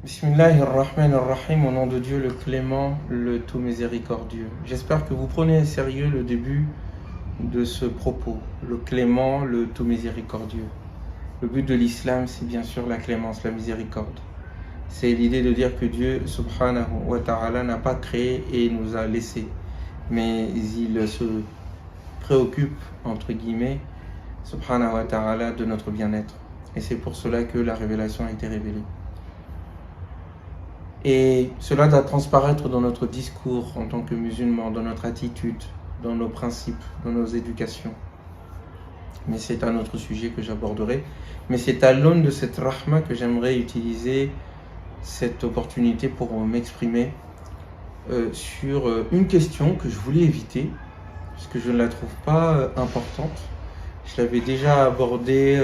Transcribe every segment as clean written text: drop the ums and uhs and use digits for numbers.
Bismillahirrahmanirrahim, au nom de Dieu le clément, le tout miséricordieux. J'espère que vous prenez au sérieux le début de ce propos, le clément, le tout miséricordieux. Le but de l'islam, c'est bien sûr la clémence, la miséricorde. C'est l'idée de dire que Dieu, subhanahu wa ta'ala, n'a pas créé et nous a laissés, mais il se préoccupe, entre guillemets, subhanahu wa ta'ala, de notre bien-être. Et c'est pour cela que la révélation a été révélée. Et cela doit transparaître dans notre discours en tant que musulmans, dans notre attitude, dans nos principes, dans nos éducations. Mais c'est un autre sujet que j'aborderai. Mais c'est à l'aune de cette rahma que j'aimerais utiliser cette opportunité pour m'exprimer sur une question que je voulais éviter, parce que je ne la trouve pas importante. Je l'avais déjà abordée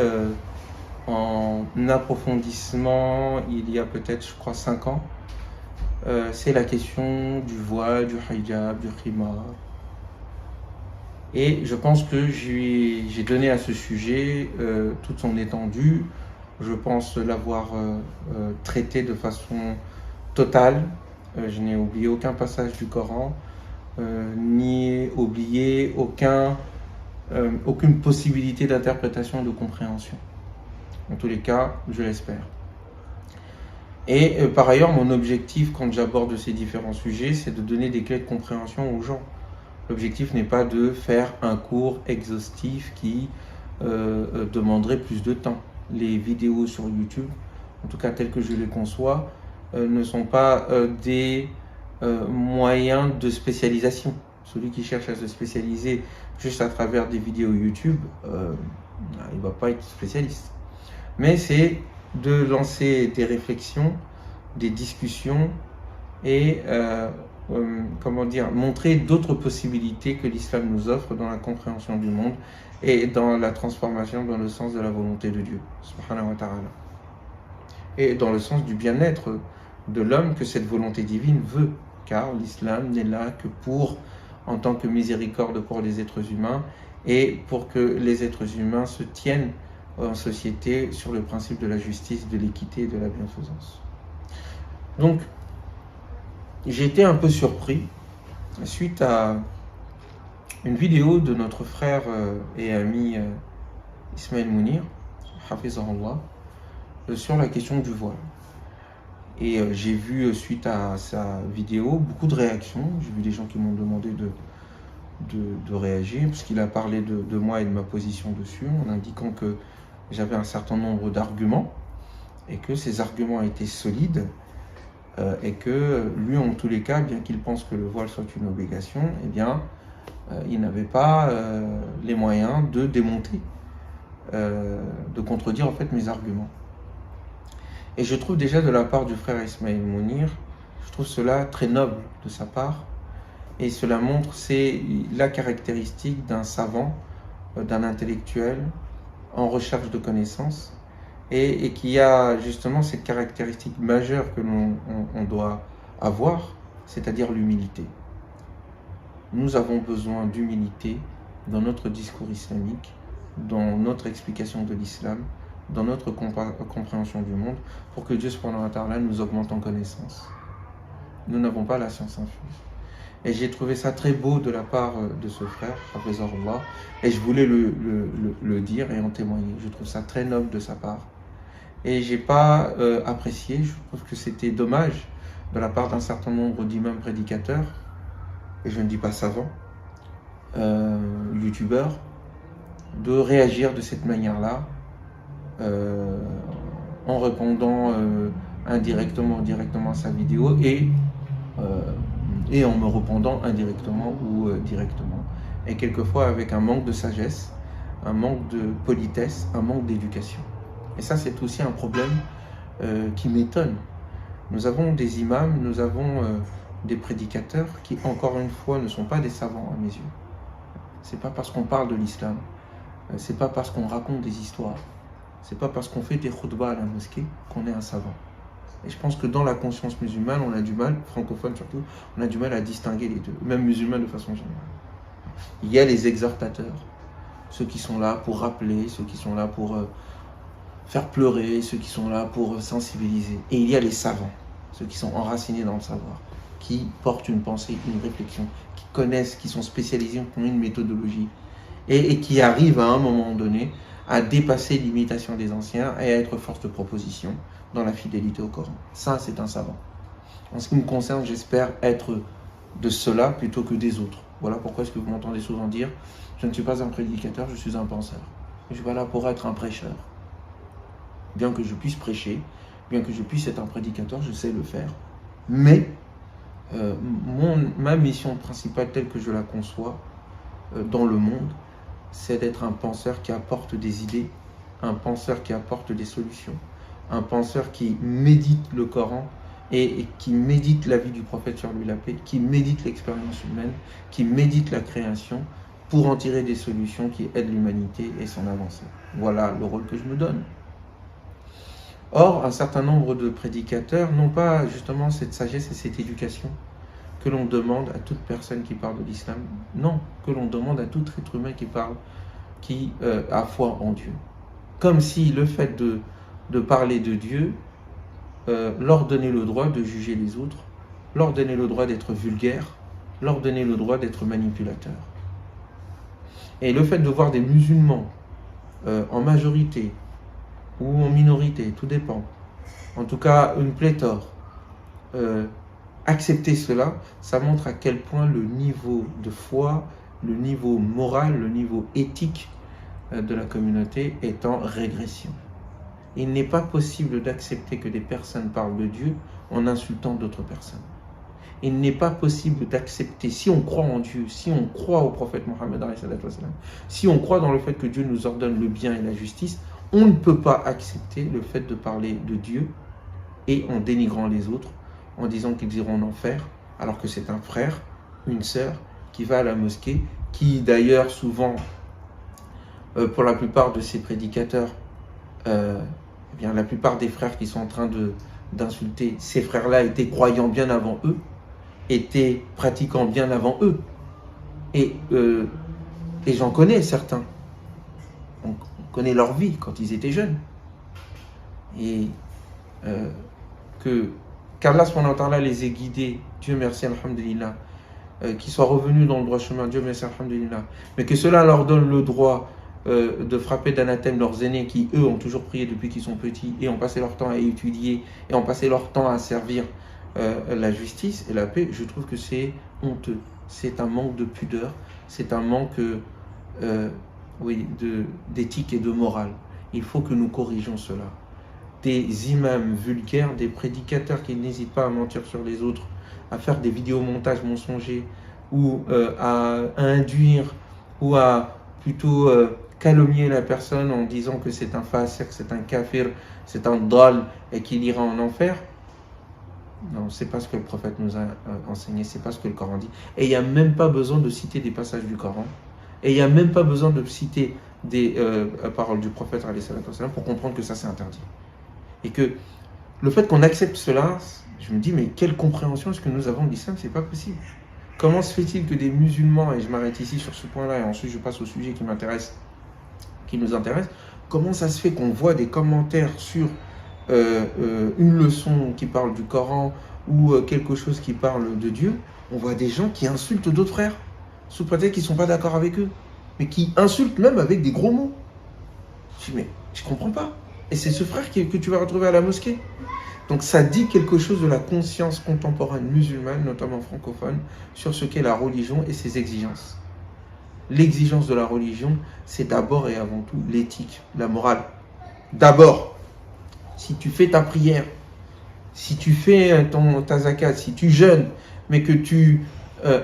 en approfondissement il y a peut-être, je crois, 5 ans. C'est la question du voile, du hijab, du khimar. Et je pense que j'ai donné à ce sujet toute son étendue. Je pense l'avoir traité de façon totale. Je n'ai oublié aucun passage du Coran, ni oublié aucune possibilité d'interprétation et de compréhension. En tous les cas, je l'espère. Et par ailleurs, mon objectif quand j'aborde ces différents sujets, c'est de donner des clés de compréhension aux gens. L'objectif n'est pas de faire un cours exhaustif qui demanderait plus de temps. Les vidéos sur YouTube, en tout cas telles que je les conçois, ne sont pas des moyens de spécialisation. Celui qui cherche à se spécialiser juste à travers des vidéos YouTube, il ne va pas être spécialiste. Mais c'est de lancer des réflexions, des discussions et montrer d'autres possibilités que l'islam nous offre dans la compréhension du monde et dans la transformation dans le sens de la volonté de Dieu, subhanahu wa ta'ala. Et dans le sens du bien-être de l'homme que cette volonté divine veut, car l'islam n'est là que en tant que miséricorde pour les êtres humains et pour que les êtres humains se tiennent en société sur le principe de la justice, de l'équité et de la bienfaisance. Donc, j'ai été un peu surpris suite à une vidéo de notre frère et ami Ismaël Mounir, hafizahullah, sur la question du voile. Et j'ai vu suite à sa vidéo beaucoup de réactions. J'ai vu des gens qui m'ont demandé de réagir, puisqu'il a parlé de moi et de ma position dessus, en indiquant que j'avais un certain nombre d'arguments et que ces arguments étaient solides et que lui, en tous les cas, bien qu'il pense que le voile soit une obligation, eh bien, il n'avait pas les moyens de démonter, de contredire en fait mes arguments. Et je trouve déjà de la part du frère Ismaël Mounir, je trouve cela très noble de sa part, et cela montre, c'est la caractéristique d'un savant, d'un intellectuel, en recherche de connaissances et qui a justement cette caractéristique majeure que l'on doit avoir, c'est-à-dire l'humilité. Nous avons besoin d'humilité dans notre discours islamique, dans notre explication de l'islam, dans notre compréhension du monde, pour que Dieu subhanahu wa ta'ala nous augmente en connaissance. Nous n'avons pas la science infuse. Et j'ai trouvé ça très beau de la part de ce frère, hafizahullah, et je voulais le dire et en témoigner. Je trouve ça très noble de sa part. Et j'ai pas apprécié, je trouve que c'était dommage de la part d'un certain nombre d'imams prédicateurs, et je ne dis pas savants, youtubeurs, de réagir de cette manière-là, en répondant indirectement ou directement à sa vidéo et en me répondant indirectement ou directement. Et quelquefois avec un manque de sagesse, un manque de politesse, un manque d'éducation. Et ça, c'est aussi un problème qui m'étonne. Nous avons des imams, nous avons des prédicateurs qui, encore une fois, ne sont pas des savants à mes yeux. C'est pas parce qu'on parle de l'islam, c'est pas parce qu'on raconte des histoires, c'est pas parce qu'on fait des khutbahs à la mosquée qu'on est un savant. Et je pense que dans la conscience musulmane, on a du mal, francophone surtout, on a du mal à distinguer les deux, même musulmans de façon générale. Il y a les exhortateurs, ceux qui sont là pour rappeler, ceux qui sont là pour faire pleurer, ceux qui sont là pour sensibiliser. Et il y a les savants, ceux qui sont enracinés dans le savoir, qui portent une pensée, une réflexion, qui connaissent, qui sont spécialisés, qui ont une méthodologie, et qui arrivent à un moment donné à dépasser l'imitation des anciens et à être force de proposition dans la fidélité au Coran. Ça, c'est un savant. En ce qui me concerne, j'espère être de cela plutôt que des autres. Voilà pourquoi est-ce que vous m'entendez souvent dire « Je ne suis pas un prédicateur, je suis un penseur. Je suis pas là pour être un prêcheur. » Bien que je puisse prêcher, bien que je puisse être un prédicateur, je sais le faire. Mais ma mission principale telle que je la conçois dans le monde, c'est d'être un penseur qui apporte des idées, un penseur qui apporte des solutions, un penseur qui médite le Coran et qui médite la vie du prophète sur lui la paix, qui médite l'expérience humaine, qui médite la création pour en tirer des solutions qui aident l'humanité et son avancée. Voilà le rôle que je me donne. Or, un certain nombre de prédicateurs n'ont pas justement cette sagesse et cette éducation que l'on demande à toute personne qui parle de l'islam. Non, que l'on demande à tout être humain qui parle, qui a foi en Dieu. Comme si le fait de parler de Dieu leur donnait le droit de juger les autres, leur donnait le droit d'être vulgaire, leur donnait le droit d'être manipulateur. Et le fait de voir des musulmans en majorité ou en minorité, tout dépend, en tout cas une pléthore, accepter cela, ça montre à quel point le niveau de foi, le niveau moral, le niveau éthique de la communauté est en régression. Il n'est pas possible d'accepter que des personnes parlent de Dieu en insultant d'autres personnes. Il n'est pas possible d'accepter, si on croit en Dieu, si on croit au prophète Mohammed, si on croit dans le fait que Dieu nous ordonne le bien et la justice, on ne peut pas accepter le fait de parler de Dieu et en dénigrant les autres, en disant qu'ils iront en enfer, alors que c'est un frère, une sœur, qui va à la mosquée, qui d'ailleurs souvent, pour la plupart de ces prédicateurs, eh bien, la plupart des frères qui sont en train d'insulter, ces frères-là étaient croyants bien avant eux, étaient pratiquants bien avant eux. Et j'en connais certains. On connaît leur vie quand ils étaient jeunes. Et qu'Allah les ait guidés, Dieu merci, alhamdulillah, qu'ils soient revenus dans le droit chemin, Dieu merci, alhamdulillah, mais que cela leur donne le droit de frapper d'anathème leurs aînés qui, eux, ont toujours prié depuis qu'ils sont petits et ont passé leur temps à étudier et ont passé leur temps à servir la justice et la paix. Je trouve que c'est honteux. C'est un manque de pudeur, c'est un manque d'éthique et de morale. Il faut que nous corrigions cela. Des imams vulgaires, des prédicateurs qui n'hésitent pas à mentir sur les autres, à faire des vidéomontages mensongers ou à induire ou à plutôt calomnier la personne en disant que c'est un fasik, c'est un kafir, c'est un dal et qu'il ira en enfer. Non, c'est pas ce que le prophète nous a enseigné, c'est pas ce que le Coran dit. Et il n'y a même pas besoin de citer des passages du Coran. Et il n'y a même pas besoin de citer des paroles du prophète pour comprendre que ça c'est interdit. Et que le fait qu'on accepte cela, je me dis, mais quelle compréhension est-ce que nous avons de l'islam? C'est pas possible. Comment se fait-il que des musulmans, et je m'arrête ici sur ce point-là, et ensuite je passe au sujet qui m'intéresse, qui nous intéresse, comment ça se fait qu'on voit des commentaires sur une leçon qui parle du Coran ou quelque chose qui parle de Dieu, on voit des gens qui insultent d'autres frères, sous prétexte qu'ils ne sont pas d'accord avec eux, mais qui insultent même avec des gros mots. Je dis, mais je ne comprends pas. Et c'est ce frère que tu vas retrouver à la mosquée. Donc ça dit quelque chose de la conscience contemporaine musulmane, notamment francophone, sur ce qu'est la religion et ses exigences. L'exigence de la religion, c'est d'abord et avant tout l'éthique, la morale. D'abord, si tu fais ta prière, si tu fais ta zakat, si tu jeûnes, mais que tu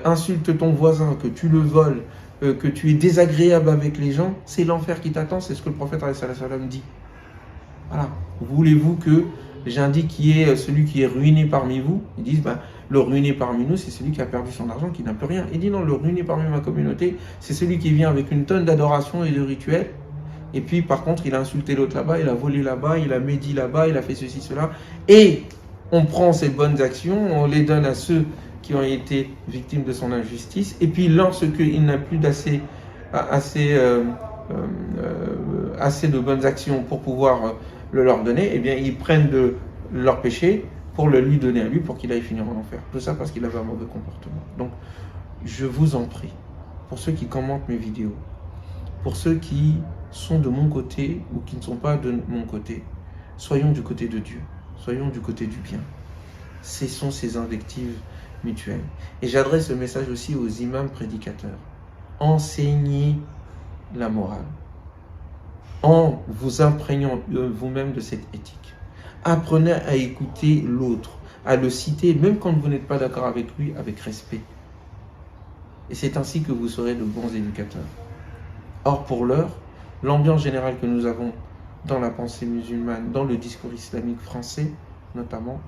insultes ton voisin, que tu le voles, que tu es désagréable avec les gens, c'est l'enfer qui t'attend, c'est ce que le prophète dit. Voilà. Voulez-vous que j'indique qui est celui qui est ruiné parmi vous? Ils disent, le ruiné parmi nous, c'est celui qui a perdu son argent, qui n'a plus rien. Il dit non, le ruiné parmi ma communauté, c'est celui qui vient avec une tonne d'adoration et de rituels. Et puis, par contre, il a insulté l'autre là-bas, il a volé là-bas, il a médit là-bas, il a fait ceci, cela. Et on prend ces bonnes actions, on les donne à ceux qui ont été victimes de son injustice. Et puis, lorsqu'il n'a plus assez de bonnes actions pour pouvoir le leur donner, eh bien ils prennent de leur péché pour le lui donner à lui pour qu'il aille finir en enfer. Tout ça parce qu'il avait un mauvais comportement. Donc, je vous en prie, pour ceux qui commentent mes vidéos, pour ceux qui sont de mon côté ou qui ne sont pas de mon côté, soyons du côté de Dieu, soyons du côté du bien. Cessons ces invectives mutuelles. Et j'adresse le message aussi aux imams prédicateurs. Enseignez la morale en vous imprégnant vous-même de cette éthique. Apprenez à écouter l'autre, à le citer, même quand vous n'êtes pas d'accord avec lui, avec respect. Et c'est ainsi que vous serez de bons éducateurs. Or, pour l'heure, l'ambiance générale que nous avons dans la pensée musulmane, dans le discours islamique français notamment,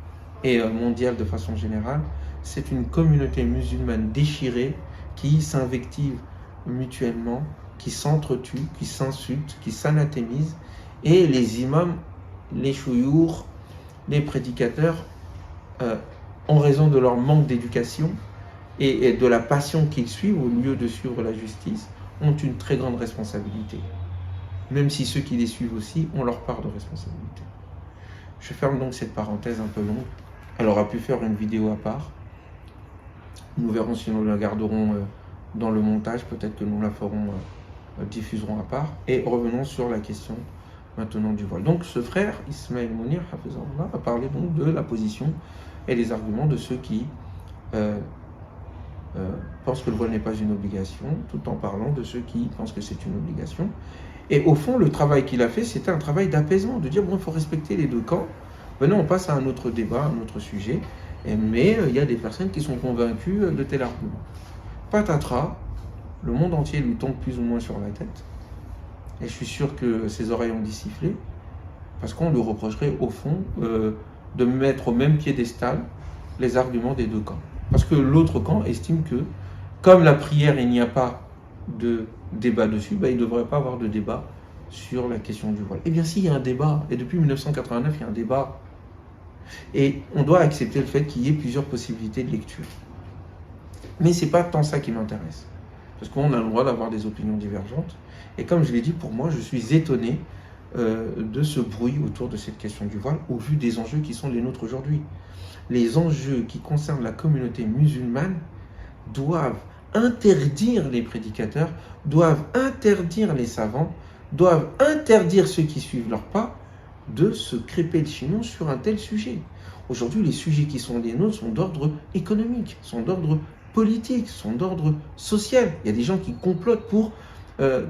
et mondial de façon générale, c'est une communauté musulmane déchirée qui s'invective mutuellement, qui s'entretue, qui s'insulte, qui s'anathémise, et les imams, les chouyours, les prédicateurs, en raison de leur manque d'éducation et de la passion qu'ils suivent au lieu de suivre la justice, ont une très grande responsabilité. Même si ceux qui les suivent aussi ont leur part de responsabilité. Je ferme donc cette parenthèse un peu longue. Elle aura pu faire une vidéo à part. Nous verrons si nous la garderons dans le montage. Peut-être que nous la ferons, diffuserons à part. Et revenons sur la question maintenant du voile. Donc ce frère, Ismaël Mounir, Hafizahullah, a parlé donc de la position et des arguments de ceux qui pensent que le voile n'est pas une obligation, tout en parlant de ceux qui pensent que c'est une obligation. Et au fond, le travail qu'il a fait, c'était un travail d'apaisement, de dire, bon, il faut respecter les deux camps. Maintenant, on passe à un autre débat, un autre sujet. Mais il y a des personnes qui sont convaincues de tel argument. Patatras, le monde entier lui tombe plus ou moins sur la tête. Et je suis sûr que ses oreilles ont sifflé, parce qu'on lui reprocherait, au fond, de mettre au même piédestal les arguments des deux camps. Parce que l'autre camp estime que, comme la prière, il n'y a pas de débat dessus, ben, il ne devrait pas avoir de débat sur la question du voile. Eh bien, s'il y a un débat, et depuis 1989, il y a un débat, et on doit accepter le fait qu'il y ait plusieurs possibilités de lecture. Mais ce n'est pas tant ça qui m'intéresse. Parce qu'on a le droit d'avoir des opinions divergentes. Et comme je l'ai dit, pour moi, je suis étonné de ce bruit autour de cette question du voile, au vu des enjeux qui sont les nôtres aujourd'hui. Les enjeux qui concernent la communauté musulmane doivent interdire les prédicateurs, doivent interdire les savants, doivent interdire ceux qui suivent leurs pas de se crêper le chignon sur un tel sujet. Aujourd'hui, les sujets qui sont les nôtres sont d'ordre économique, sont d'ordre politique, sont d'ordre social. Il y a des gens qui complotent pour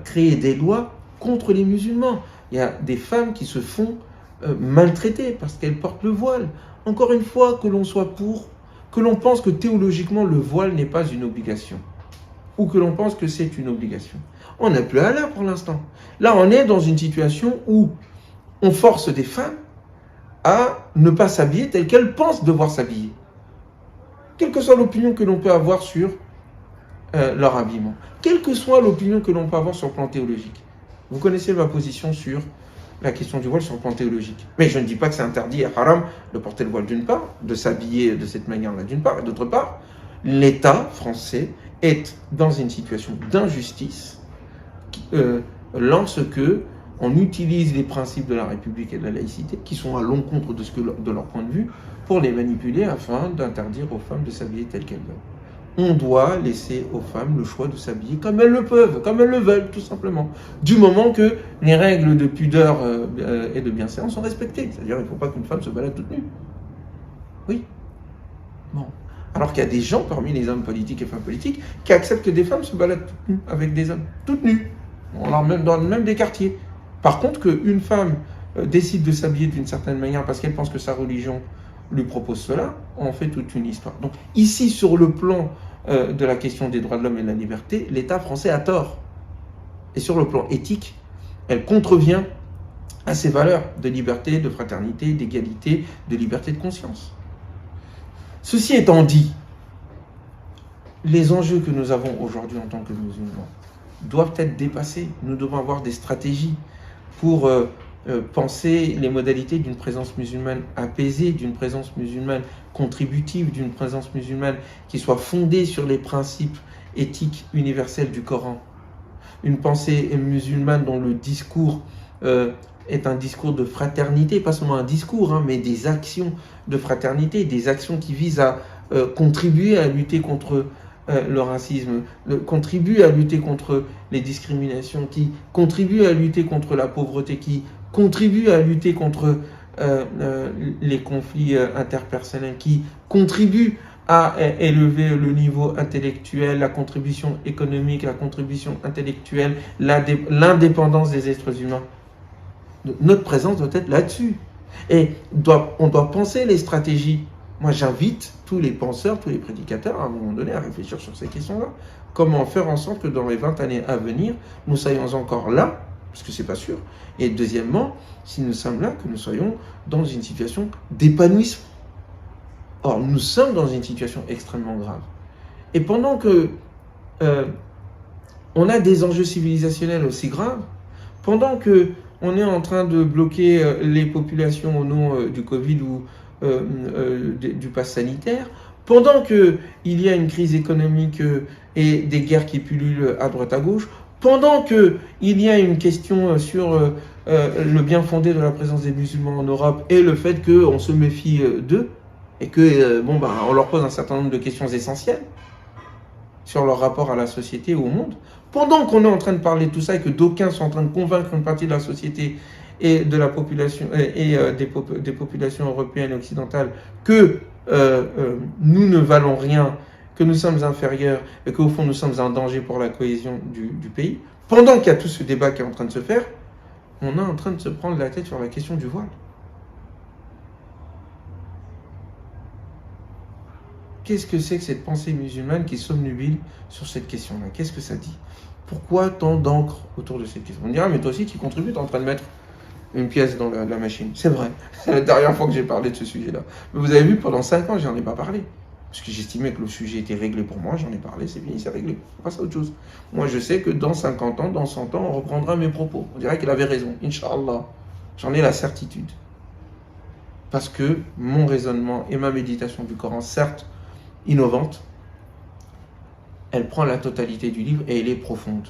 créer des lois contre les musulmans. Il y a des femmes qui se font maltraiter parce qu'elles portent le voile. Encore une fois, que l'on soit pour, que l'on pense que théologiquement le voile n'est pas une obligation, ou que l'on pense que c'est une obligation. On n'est plus à là pour l'instant. Là, on est dans une situation où on force des femmes à ne pas s'habiller telles qu'elles pensent devoir s'habiller. Quelle que soit l'opinion que l'on peut avoir sur leur habillement. Quelle que soit l'opinion que l'on peut avoir sur le plan théologique. Vous connaissez ma position sur la question du voile sur le plan théologique. Mais je ne dis pas que c'est interdit et haram de porter le voile d'une part, de s'habiller de cette manière-là d'une part, et d'autre part, l'État français est dans une situation d'injustice lorsque on utilise les principes de la République et de la laïcité, qui sont à l'encontre de leur point de vue, pour les manipuler afin d'interdire aux femmes de s'habiller telles qu'elles veulent. On doit laisser aux femmes le choix de s'habiller comme elles le peuvent, comme elles le veulent, tout simplement. Du moment que les règles de pudeur et de bienséance sont respectées. C'est-à-dire qu'il ne faut pas qu'une femme se balade toute nue. Oui. Bon. Alors qu'il y a des gens parmi les hommes politiques et femmes politiques qui acceptent que des femmes se baladent toutes nues avec des hommes, toutes nues. Dans même des quartiers. Par contre, qu'une femme décide de s'habiller d'une certaine manière parce qu'elle pense que sa religion lui propose cela, on fait toute une histoire. Donc ici, sur le plan de la question des droits de l'homme et de la liberté, l'État français a tort. Et sur le plan éthique, elle contrevient à ses valeurs de liberté, de fraternité, d'égalité, de liberté de conscience. Ceci étant dit, les enjeux que nous avons aujourd'hui en tant que musulmans doivent être dépassés. Nous devons avoir des stratégies pour penser les modalités d'une présence musulmane apaisée, d'une présence musulmane contributive, d'une présence musulmane qui soit fondée sur les principes éthiques universels du Coran. Une pensée musulmane dont le discours est un discours de fraternité, pas seulement un discours, hein, mais des actions de fraternité, des actions qui visent à contribuer à lutter contre le racisme, contribuer à lutter contre les discriminations, qui contribuent à lutter contre la pauvreté, qui contribuent à lutter contre les conflits interpersonnels, qui contribuent à élever le niveau intellectuel, la contribution économique, la contribution intellectuelle, l'indépendance des êtres humains. Notre présence doit être là-dessus. Et on doit penser les stratégies. Moi, j'invite tous les penseurs, tous les prédicateurs, à un moment donné, à réfléchir sur ces questions-là. Comment faire en sorte que dans les 20 années à venir, nous soyons encore là, parce que c'est pas sûr. Et deuxièmement, si nous sommes là, que nous soyons dans une situation d'épanouissement. Or, nous sommes dans une situation extrêmement grave. Et pendant que on a des enjeux civilisationnels aussi graves, pendant que on est en train de bloquer les populations au nom du Covid ou du pass sanitaire, pendant qu'il y a une crise économique et des guerres qui pullulent à droite à gauche, pendant qu'il y a une question sur le bien fondé de la présence des musulmans en Europe et le fait qu'on se méfie d'eux, et que on leur pose un certain nombre de questions essentielles sur leur rapport à la société ou au monde, pendant qu'on est en train de parler de tout ça et que d'aucuns sont en train de convaincre une partie de la société et de la population des populations européennes et occidentales que nous ne valons rien, que nous sommes inférieurs et qu'au fond nous sommes un danger pour la cohésion du pays, pendant qu'il y a tout ce débat qui est en train de se faire, on est en train de se prendre la tête sur la question du voile. Qu'est-ce que c'est que cette pensée musulmane qui somnubile sur cette question-là? Qu'est-ce que ça dit? Pourquoi tant d'encre autour de cette question? On dira, mais toi aussi tu contribues, tu es en train de mettre une pièce dans la machine. C'est vrai, c'est la dernière fois que j'ai parlé de ce sujet-là. Mais vous avez vu, pendant 5 ans, j'en ai pas parlé. Parce que j'estimais que le sujet était réglé pour moi, j'en ai parlé, c'est fini, c'est réglé. On passe à autre chose. Moi, je sais que dans 50 ans, dans 100 ans, on reprendra mes propos. On dirait qu'il avait raison, Inch'Allah. J'en ai la certitude. Parce que mon raisonnement et ma méditation du Coran, certes, innovante, elle prend la totalité du livre et elle est profonde.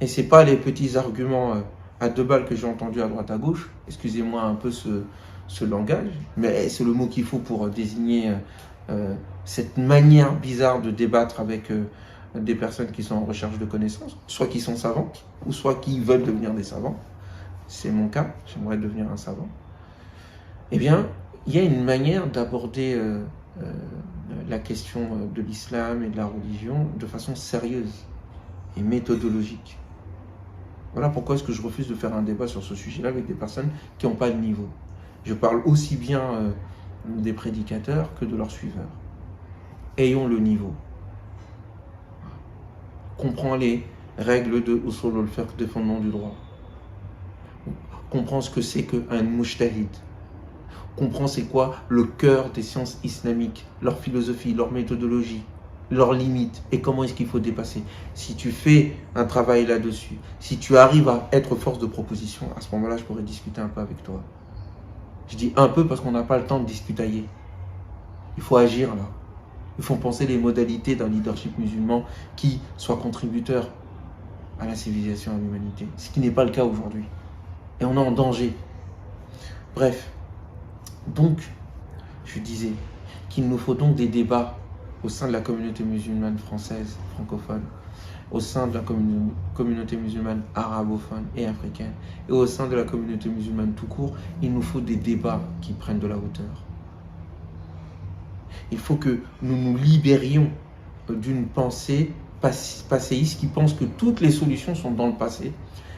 Et c'est pas les petits arguments à 2 balles que j'ai entendus à droite à gauche, excusez-moi un peu ce langage, mais c'est le mot qu'il faut pour désigner cette manière bizarre de débattre avec des personnes qui sont en recherche de connaissances, soit qui sont savantes, ou soit qui veulent devenir des savants. C'est mon cas, j'aimerais devenir un savant. Eh bien, il y a une manière d'aborder la question de l'islam et de la religion de façon sérieuse et méthodologique. Voilà pourquoi est-ce que je refuse de faire un débat sur ce sujet-là avec des personnes qui n'ont pas de niveau. Je parle aussi bien des prédicateurs que de leurs suiveurs. Ayons le niveau. Comprends les règles de Usul al-Fiqh, des fondements du droit. Comprends ce que c'est qu'un mujtahid. Comprends c'est quoi le cœur des sciences islamiques, leur philosophie, leur méthodologie, leurs limites et comment est-ce qu'il faut dépasser. Si tu fais un travail là-dessus, si tu arrives à être force de proposition, à ce moment-là, je pourrais discuter un peu avec toi. Je dis un peu parce qu'on n'a pas le temps de discutailler. Il faut agir là. Il faut penser les modalités d'un leadership musulman qui soit contributeur à la civilisation, à l'humanité. Ce qui n'est pas le cas aujourd'hui. Et on est en danger. Bref. Donc, je disais qu'il nous faut donc des débats au sein de la communauté musulmane française, francophone, au sein de la communauté musulmane arabophone et africaine, et au sein de la communauté musulmane tout court. Il nous faut des débats qui prennent de la hauteur. Il faut que nous nous libérions d'une pensée passéiste qui pense que toutes les solutions sont dans le passé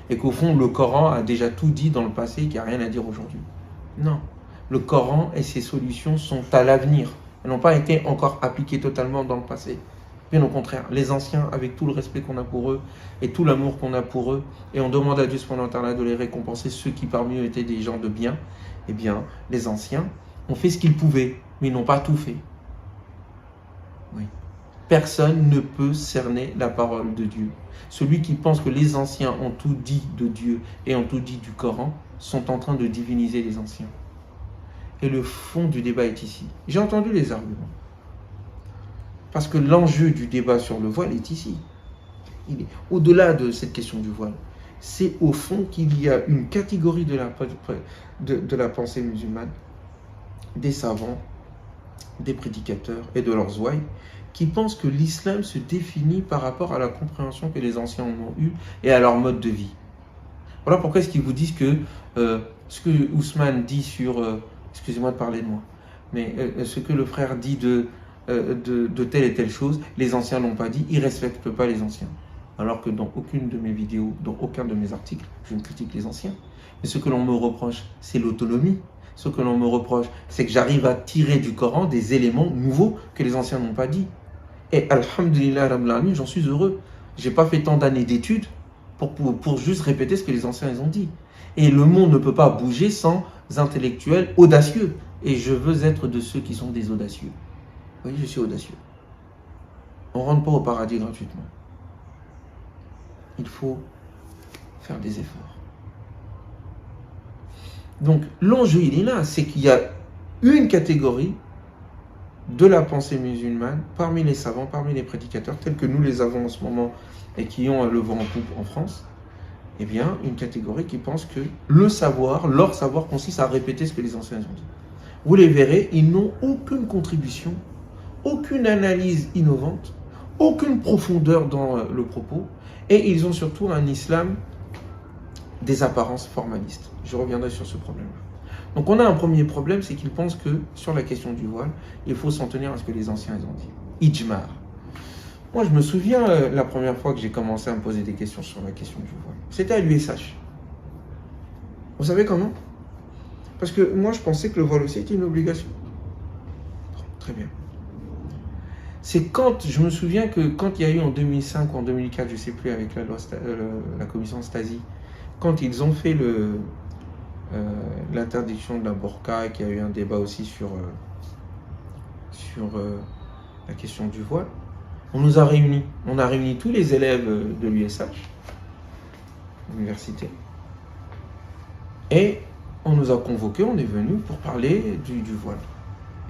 et qu'au fond le Coran a déjà tout dit dans le passé et qu'il n'y a rien à dire aujourd'hui. Non. Le Coran et ses solutions sont à l'avenir. Elles n'ont pas été encore appliquées totalement dans le passé. Bien au contraire, les anciens, avec tout le respect qu'on a pour eux et tout l'amour qu'on a pour eux, et on demande à Dieu subhanahu wa ta'ala de les récompenser, ceux qui parmi eux étaient des gens de bien, eh bien, les anciens ont fait ce qu'ils pouvaient, mais ils n'ont pas tout fait. Oui. Personne ne peut cerner la parole de Dieu. Celui qui pense que les anciens ont tout dit de Dieu et ont tout dit du Coran sont en train de diviniser les anciens. Et le fond du débat est ici. J'ai entendu les arguments. Parce que l'enjeu du débat sur le voile est ici. Il est au-delà de cette question du voile. c'est au fond qu'il y a une catégorie de la pensée musulmane, des savants, des prédicateurs et de leurs ouailles, qui pensent que l'islam se définit par rapport à la compréhension que les anciens ont eue et à leur mode de vie. Voilà pourquoi est-ce qu'ils vous disent que ce que Ousmane dit sur... excusez-moi de parler de moi, mais ce que le frère dit de telle et telle chose, les anciens l'ont pas dit, ils ne respectent pas les anciens. Alors que dans aucune de mes vidéos, dans aucun de mes articles, je ne critique les anciens. Mais ce que l'on me reproche, c'est l'autonomie. Ce que l'on me reproche, c'est que j'arrive à tirer du Coran des éléments nouveaux que les anciens n'ont pas dit. Et alhamdulillah, j'en suis heureux. Je n'ai pas fait tant d'années d'études pour juste répéter ce que les anciens ils ont dit. Et le monde ne peut pas bouger sans intellectuels audacieux. Et je veux être de ceux qui sont des audacieux. Oui, je suis audacieux. On ne rentre pas au paradis gratuitement. Il faut faire des efforts. Donc l'enjeu il est là, c'est qu'il y a une catégorie de la pensée musulmane parmi les savants, parmi les prédicateurs, tels que nous les avons en ce moment et qui ont le vent en poupe en France, eh bien une catégorie qui pense que le savoir, leur savoir consiste à répéter ce que les anciens ont dit. Vous les verrez, ils n'ont aucune contribution, aucune analyse innovante, aucune profondeur dans le propos, et ils ont surtout un islam des apparences formalistes. Je reviendrai sur ce problème-là. Donc on a un premier problème, c'est qu'ils pensent que sur la question du voile, il faut s'en tenir à ce que les anciens ont dit. Ijmar. Moi je me souviens la première fois que j'ai commencé à me poser des questions sur la question du voile. C'était à l'USH. Vous savez comment? Parce que moi je pensais que le voile aussi était une obligation. Bon, très bien. C'est quand, je me souviens que quand il y a eu en 2005 ou en 2004, je ne sais plus, avec la commission Stasi, quand ils ont fait l'interdiction de la burqa, et qu'il y a eu un débat aussi sur la question du voile, on nous a réunis. On a réuni tous les élèves de l'USH, l'université, et on nous a convoqués, on est venus pour parler du voile.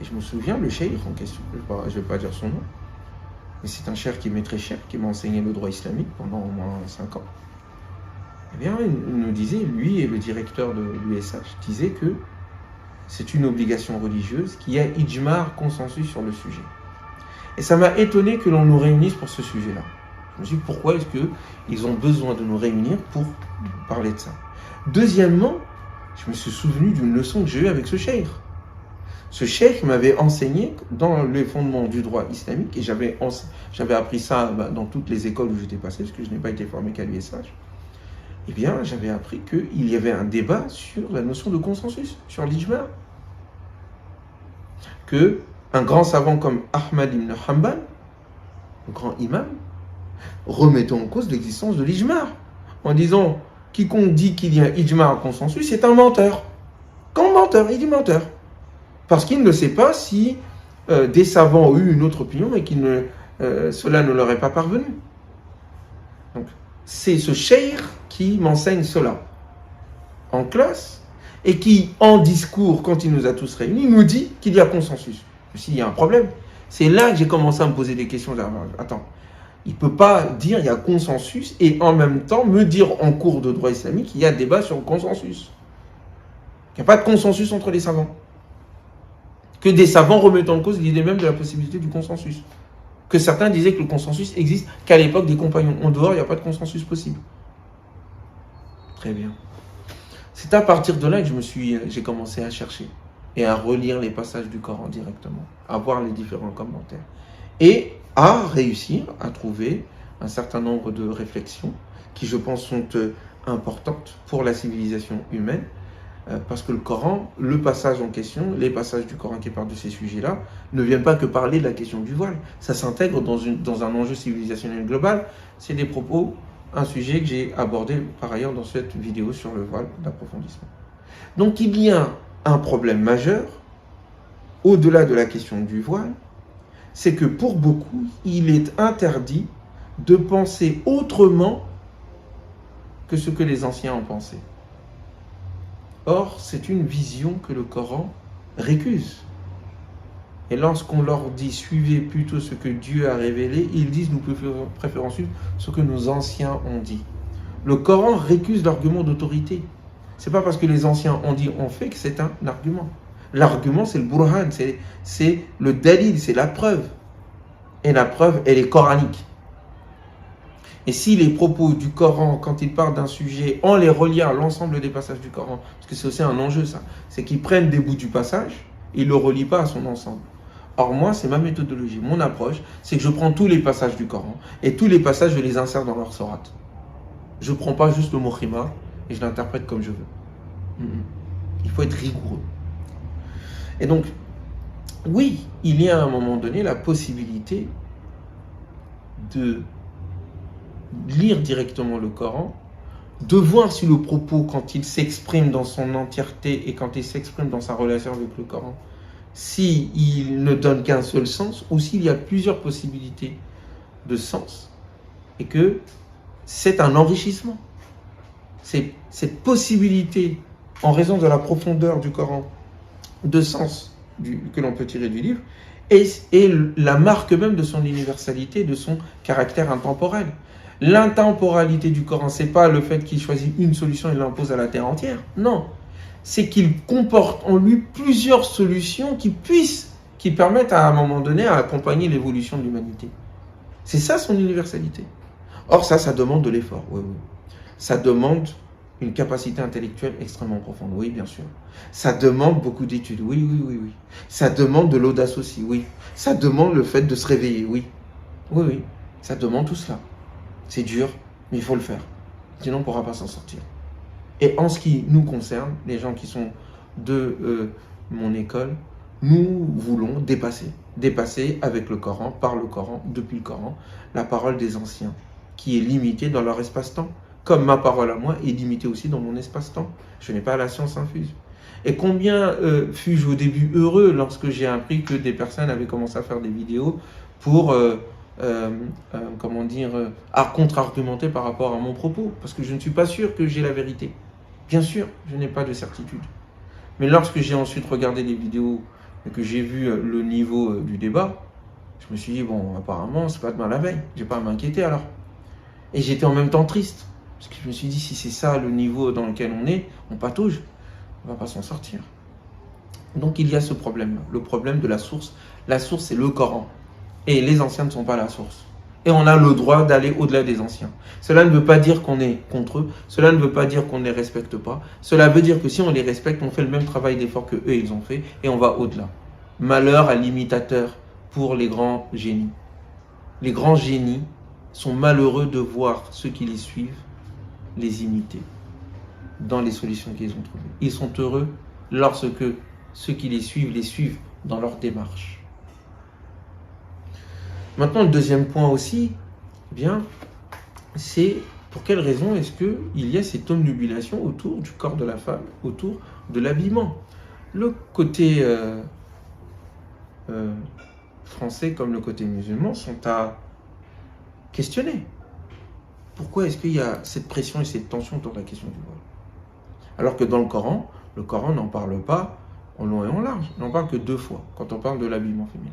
Et je me souviens, le cheikh en question, je ne vais pas dire son nom, mais c'est un cheikh qui m'est très cher, qui m'a enseigné le droit islamique pendant au moins 5 ans. Eh bien, il nous disait, lui et le directeur de l'USH, disaient que c'est une obligation religieuse, qu'il y a ijmar, consensus sur le sujet. Et ça m'a étonné que l'on nous réunisse pour ce sujet-là. Je me suis dit, pourquoi est-ce qu'ils ont besoin de nous réunir pour parler de ça? Deuxièmement, je me suis souvenu d'une leçon que j'ai eue avec ce cheikh. Ce cheikh m'avait enseigné dans les fondements du droit islamique, et j'avais appris ça dans toutes les écoles où j'étais passé, parce que je n'ai pas été formé qu'à l'USH. Eh bien, j'avais appris qu'il y avait un débat sur la notion de consensus, sur l'ijma. Que un grand savant comme Ahmad ibn Hanbal, le grand imam, remettait en cause l'existence de l'ijma, en disant quiconque dit qu'il y a un ijma en consensus, c'est un menteur. Quand menteur, il dit menteur. Parce qu'il ne sait pas si des savants ont eu une autre opinion et que cela ne leur est pas parvenu. Donc, c'est ce cheikh qui m'enseigne cela en classe et qui, en discours, quand il nous a tous réunis, nous dit qu'il y a consensus. Je me suis dit, il y a un problème. C'est là que j'ai commencé à me poser des questions. Attends, il ne peut pas dire il y a consensus et en même temps me dire en cours de droit islamique qu'il y a débat sur le consensus. Il n'y a pas de consensus entre les savants. Que des savants remettent en cause l'idée même de la possibilité du consensus. Que certains disaient que le consensus existe qu'à l'époque des compagnons. En dehors, il n'y a pas de consensus possible. Très bien. C'est à partir de là que j'ai commencé à chercher et à relire les passages du Coran directement, à voir les différents commentaires et à réussir à trouver un certain nombre de réflexions qui, je pense, sont importantes pour la civilisation humaine. Parce que le Coran, le passage en question, les passages du Coran qui parlent de ces sujets-là, ne viennent pas que parler de la question du voile. Ça s'intègre dans un enjeu civilisationnel global. C'est des propos, un sujet que j'ai abordé par ailleurs dans cette vidéo sur le voile d'approfondissement. Donc il y a un problème majeur, au-delà de la question du voile, c'est que pour beaucoup, il est interdit de penser autrement que ce que les anciens ont pensé. Or, c'est une vision que le Coran récuse. Et lorsqu'on leur dit « suivez plutôt ce que Dieu a révélé », ils disent « nous préférons suivre ce que nos anciens ont dit ». Le Coran récuse l'argument d'autorité. C'est pas parce que les anciens ont dit on fait que c'est un argument. L'argument, c'est le burhan, c'est le dalil, c'est la preuve. Et la preuve, elle est coranique. Et si les propos du Coran, quand ils parlent d'un sujet, en les reliant à l'ensemble des passages du Coran, parce que c'est aussi un enjeu ça, c'est qu'ils prennent des bouts du passage et ils ne le relient pas à son ensemble. Or moi, c'est ma méthodologie, mon approche, c'est que je prends tous les passages du Coran et tous les passages, je les insère dans leur sourate. Je ne prends pas juste le mot khima et je l'interprète comme je veux. Il faut être rigoureux. Et donc, oui, il y a à un moment donné la possibilité de lire directement le Coran, de voir si le propos, quand il s'exprime dans son entièreté et quand il s'exprime dans sa relation avec le Coran, s'il ne donne qu'un seul sens ou s'il y a plusieurs possibilités de sens et que c'est un enrichissement. Cette possibilité, en raison de la profondeur du Coran, de sens que l'on peut tirer du livre, est la marque même de son universalité, de son caractère intemporel. L'intemporalité du Coran, c'est pas le fait qu'il choisit une solution et l'impose à la terre entière. Non, c'est qu'il comporte en lui plusieurs solutions qui permettent à un moment donné à accompagner l'évolution de l'humanité. C'est ça son universalité. Or ça demande de l'effort. Oui. Ça demande une capacité intellectuelle extrêmement profonde. Oui, bien sûr. Ça demande beaucoup d'études. Oui. Ça demande de l'audace aussi. Oui. Ça demande le fait de se réveiller. Oui. Ça demande tout cela. C'est dur, mais il faut le faire. Sinon, on ne pourra pas s'en sortir. Et en ce qui nous concerne, les gens qui sont de mon école, nous voulons dépasser avec le Coran, par le Coran, depuis le Coran, la parole des anciens, qui est limitée dans leur espace-temps. Comme ma parole à moi est limitée aussi dans mon espace-temps. Je n'ai pas la science infuse. Et combien fus-je au début heureux lorsque j'ai appris que des personnes avaient commencé à faire des vidéos pour... à contre-argumenter par rapport à mon propos, parce que je ne suis pas sûr que j'ai la vérité. Bien sûr, je n'ai pas de certitude. Mais lorsque j'ai ensuite regardé les vidéos et que j'ai vu le niveau du débat, je me suis dit, bon, apparemment, c'est pas demain la veille, j'ai pas à m'inquiéter alors. Et j'étais en même temps triste, parce que je me suis dit, si c'est ça le niveau dans lequel on patauge, on va pas s'en sortir. Donc il y a ce problème-là, le problème de la source. La source, c'est le Coran. Et les anciens ne sont pas la source. Et on a le droit d'aller au-delà des anciens. Cela ne veut pas dire qu'on est contre eux. Cela ne veut pas dire qu'on ne les respecte pas. Cela veut dire que si on les respecte, on fait le même travail d'effort que eux ils ont fait et on va au-delà. Malheur à l'imitateur pour les grands génies. Les grands génies sont malheureux de voir ceux qui les suivent les imiter dans les solutions qu'ils ont trouvées. Ils sont heureux lorsque ceux qui les suivent dans leur démarche. Maintenant, le deuxième point aussi, c'est pour quelle raison est-ce qu'il y a cette omnubilation autour du corps de la femme, autour de l'habillement. Le côté français comme le côté musulman sont à questionner. Pourquoi est-ce qu'il y a cette pression et cette tension autour de la question du voile? Alors que dans le Coran n'en parle pas en long et en large. Il n'en parle que 2 fois, quand on parle de l'habillement féminin.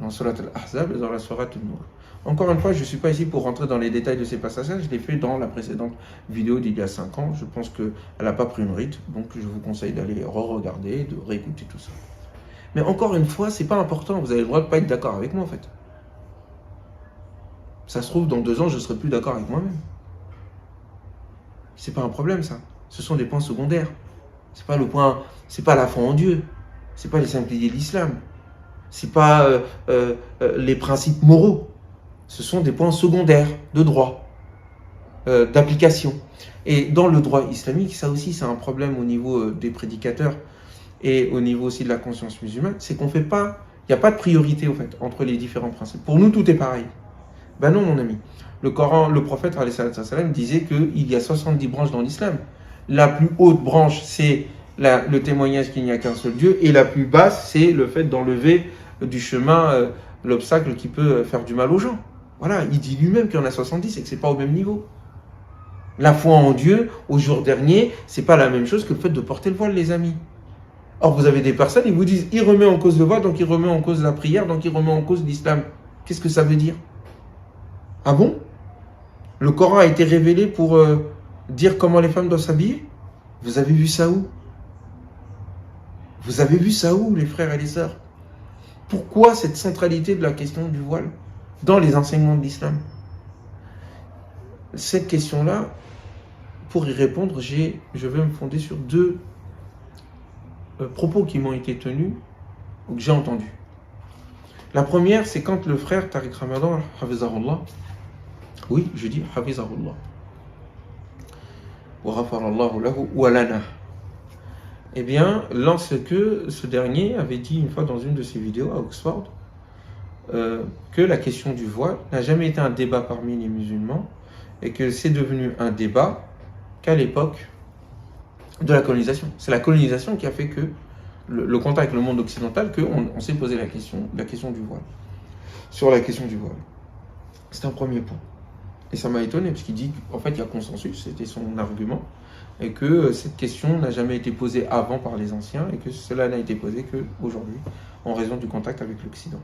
Dans Surat al-Ahzab et dans la Surat al-Nur. Encore une fois, je ne suis pas ici pour rentrer dans les détails de ces passages, je l'ai fait dans la précédente vidéo d'il y a 5 ans. Je pense qu'elle n'a pas pris une ride, donc je vous conseille d'aller re-regarder, de réécouter tout ça. Mais encore une fois, c'est pas important, vous avez le droit de ne pas être d'accord avec moi en fait. Ça se trouve, dans 2 ans, je ne serai plus d'accord avec moi-même. C'est pas un problème ça. Ce sont des points secondaires. C'est pas la foi en Dieu. C'est pas les 5 piliers de l'islam. C'est pas les principes moraux. Ce sont des points secondaires de droit, d'application. Et dans le droit islamique, ça aussi, c'est un problème au niveau des prédicateurs et au niveau aussi de la conscience musulmane, c'est qu'on fait pas, il n'y a pas de priorité en fait entre les différents principes. Pour nous, tout est pareil. Ben non, mon ami. Le Coran, le prophète disait qu'il y a 70 branches dans l'islam. La plus haute branche, c'est le témoignage qu'il n'y a qu'un seul Dieu, et la plus basse, c'est le fait d'enlever du chemin l'obstacle qui peut faire du mal aux gens. Voilà, il dit lui-même qu'il y en a 70 et que ce n'est pas au même niveau. La foi en Dieu, au jour dernier, ce n'est pas la même chose que le fait de porter le voile, les amis. Or, vous avez des personnes, ils vous disent, il remet en cause le voile, donc il remet en cause la prière, donc il remet en cause l'islam. Qu'est-ce que ça veut dire? Ah bon? Le Coran a été révélé pour dire comment les femmes doivent s'habiller. Vous avez vu ça où? Vous avez vu ça où, les frères et les sœurs? Pourquoi cette centralité de la question du voile dans les enseignements de l'islam? Cette question-là, pour y répondre, je vais me fonder sur deux propos qui m'ont été tenus ou que j'ai entendus. La première, c'est quand le frère Tariq Ramadan, Hafizahullah, oui, je dis Hafizahullah, wa ghafarallahu lahu wa lana, eh bien, lorsque ce dernier avait dit une fois dans une de ses vidéos à Oxford que la question du voile n'a jamais été un débat parmi les musulmans et que c'est devenu un débat qu'à l'époque de la colonisation. C'est la colonisation qui a fait que le contact avec le monde occidental, qu'on s'est posé la question du voile. Sur la question du voile. C'est un premier point. Et ça m'a étonné, parce qu'il dit qu'en fait il y a consensus, c'était son argument, et que cette question n'a jamais été posée avant par les anciens, et que cela n'a été posé qu'aujourd'hui, en raison du contact avec l'Occident.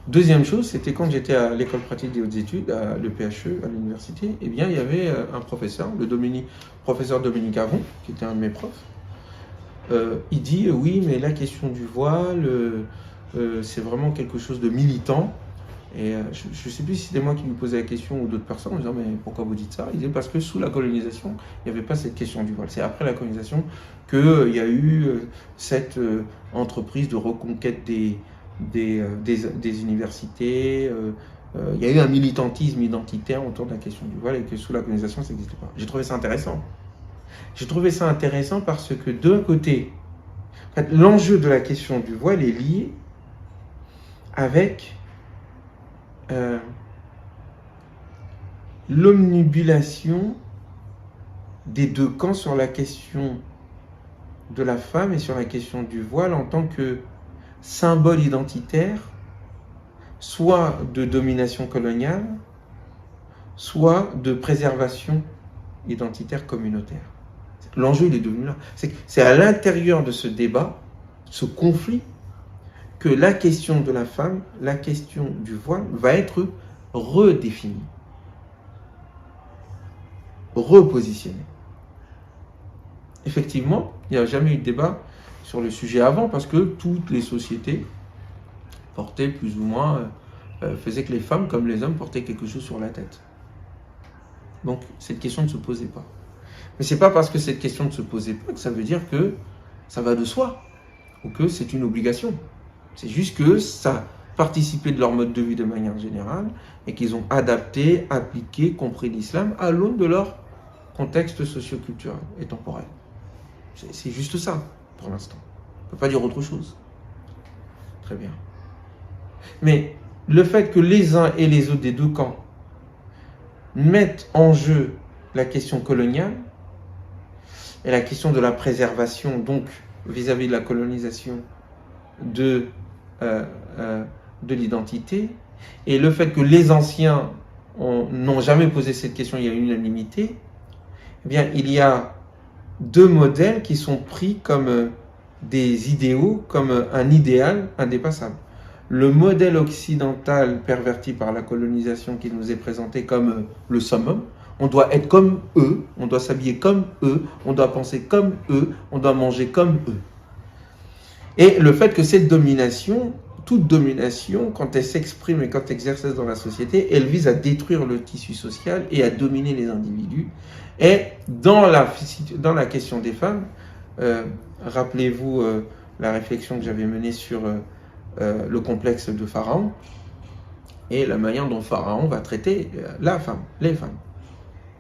Deuxième chose, c'était quand j'étais à l'école pratique des hautes études, à l'EPHE, à l'université, eh bien il y avait un professeur, professeur Dominique Avon, qui était un de mes profs. Il dit oui, mais la question du voile, c'est vraiment quelque chose de militant. Et je ne sais plus si c'était moi qui lui posais la question ou d'autres personnes en disant mais pourquoi vous dites ça? Il dit parce que sous la colonisation, il n'y avait pas cette question du voile. C'est après la colonisation qu'il y a eu cette entreprise de reconquête des universités. Il y a eu un militantisme identitaire autour de la question du voile et que sous la colonisation, ça n'existait pas. J'ai trouvé ça intéressant. J'ai trouvé ça intéressant parce que d'un côté, en fait, l'enjeu de la question du voile est lié avec l'omnibulation des deux camps sur la question de la femme et sur la question du voile en tant que symbole identitaire, soit de domination coloniale, soit de préservation identitaire communautaire. L'enjeu, il est devenu là. C'est à l'intérieur de ce débat, ce conflit, que la question de la femme, la question du voile, va être redéfinie, repositionnée. Effectivement, il n'y a jamais eu de débat sur le sujet avant, parce que toutes les sociétés portaient plus ou moins, faisaient que les femmes, comme les hommes, portaient quelque chose sur la tête. Donc, cette question ne se posait pas. Mais ce n'est pas parce que cette question ne se posait pas que ça veut dire que ça va de soi, ou que c'est une obligation. C'est juste que ça participait de leur mode de vie de manière générale, et qu'ils ont adapté, appliqué, compris l'islam à l'aune de leur contexte socio-culturel et temporel. C'est juste ça, pour l'instant. On ne peut pas dire autre chose. Très bien. Mais le fait que les uns et les autres des deux camps mettent en jeu la question coloniale et la question de la préservation, donc vis-à-vis de la colonisation de l'identité, et le fait que les anciens n'ont jamais posé cette question, il y a une unanimité, eh bien il y a deux modèles qui sont pris comme des idéaux, comme un idéal indépassable. Le modèle occidental perverti par la colonisation qui nous est présenté comme le summum, on doit être comme eux, on doit s'habiller comme eux, on doit penser comme eux, on doit manger comme eux. Et le fait que cette domination, toute domination, quand elle s'exprime et quand elle s'exerce dans la société, elle vise à détruire le tissu social et à dominer les individus. Et dans la question des femmes, rappelez-vous la réflexion que j'avais menée sur le complexe de Pharaon et la manière dont Pharaon va traiter la femme, les femmes,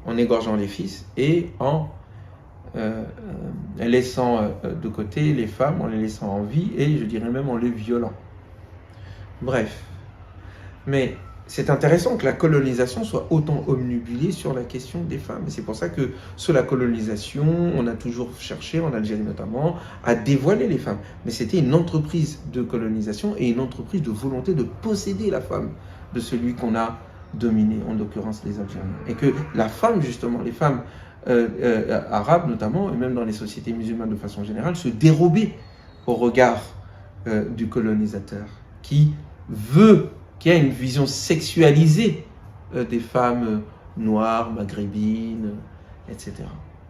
en égorgeant les fils et en laissant de côté les femmes, en les laissant en vie et je dirais même en les violant. Bref, mais c'est intéressant que la colonisation soit autant omnibulée sur la question des femmes. Et c'est pour ça que sous la colonisation, on a toujours cherché, en Algérie notamment, à dévoiler les femmes. Mais c'était une entreprise de colonisation et une entreprise de volonté de posséder la femme de celui qu'on a dominé, en l'occurrence les Algériens. Et que la femme, justement, les femmes arabes notamment, et même dans les sociétés musulmanes de façon générale, se dérobaient au regard du colonisateur qui a une vision sexualisée des femmes noire, maghrébine, etc.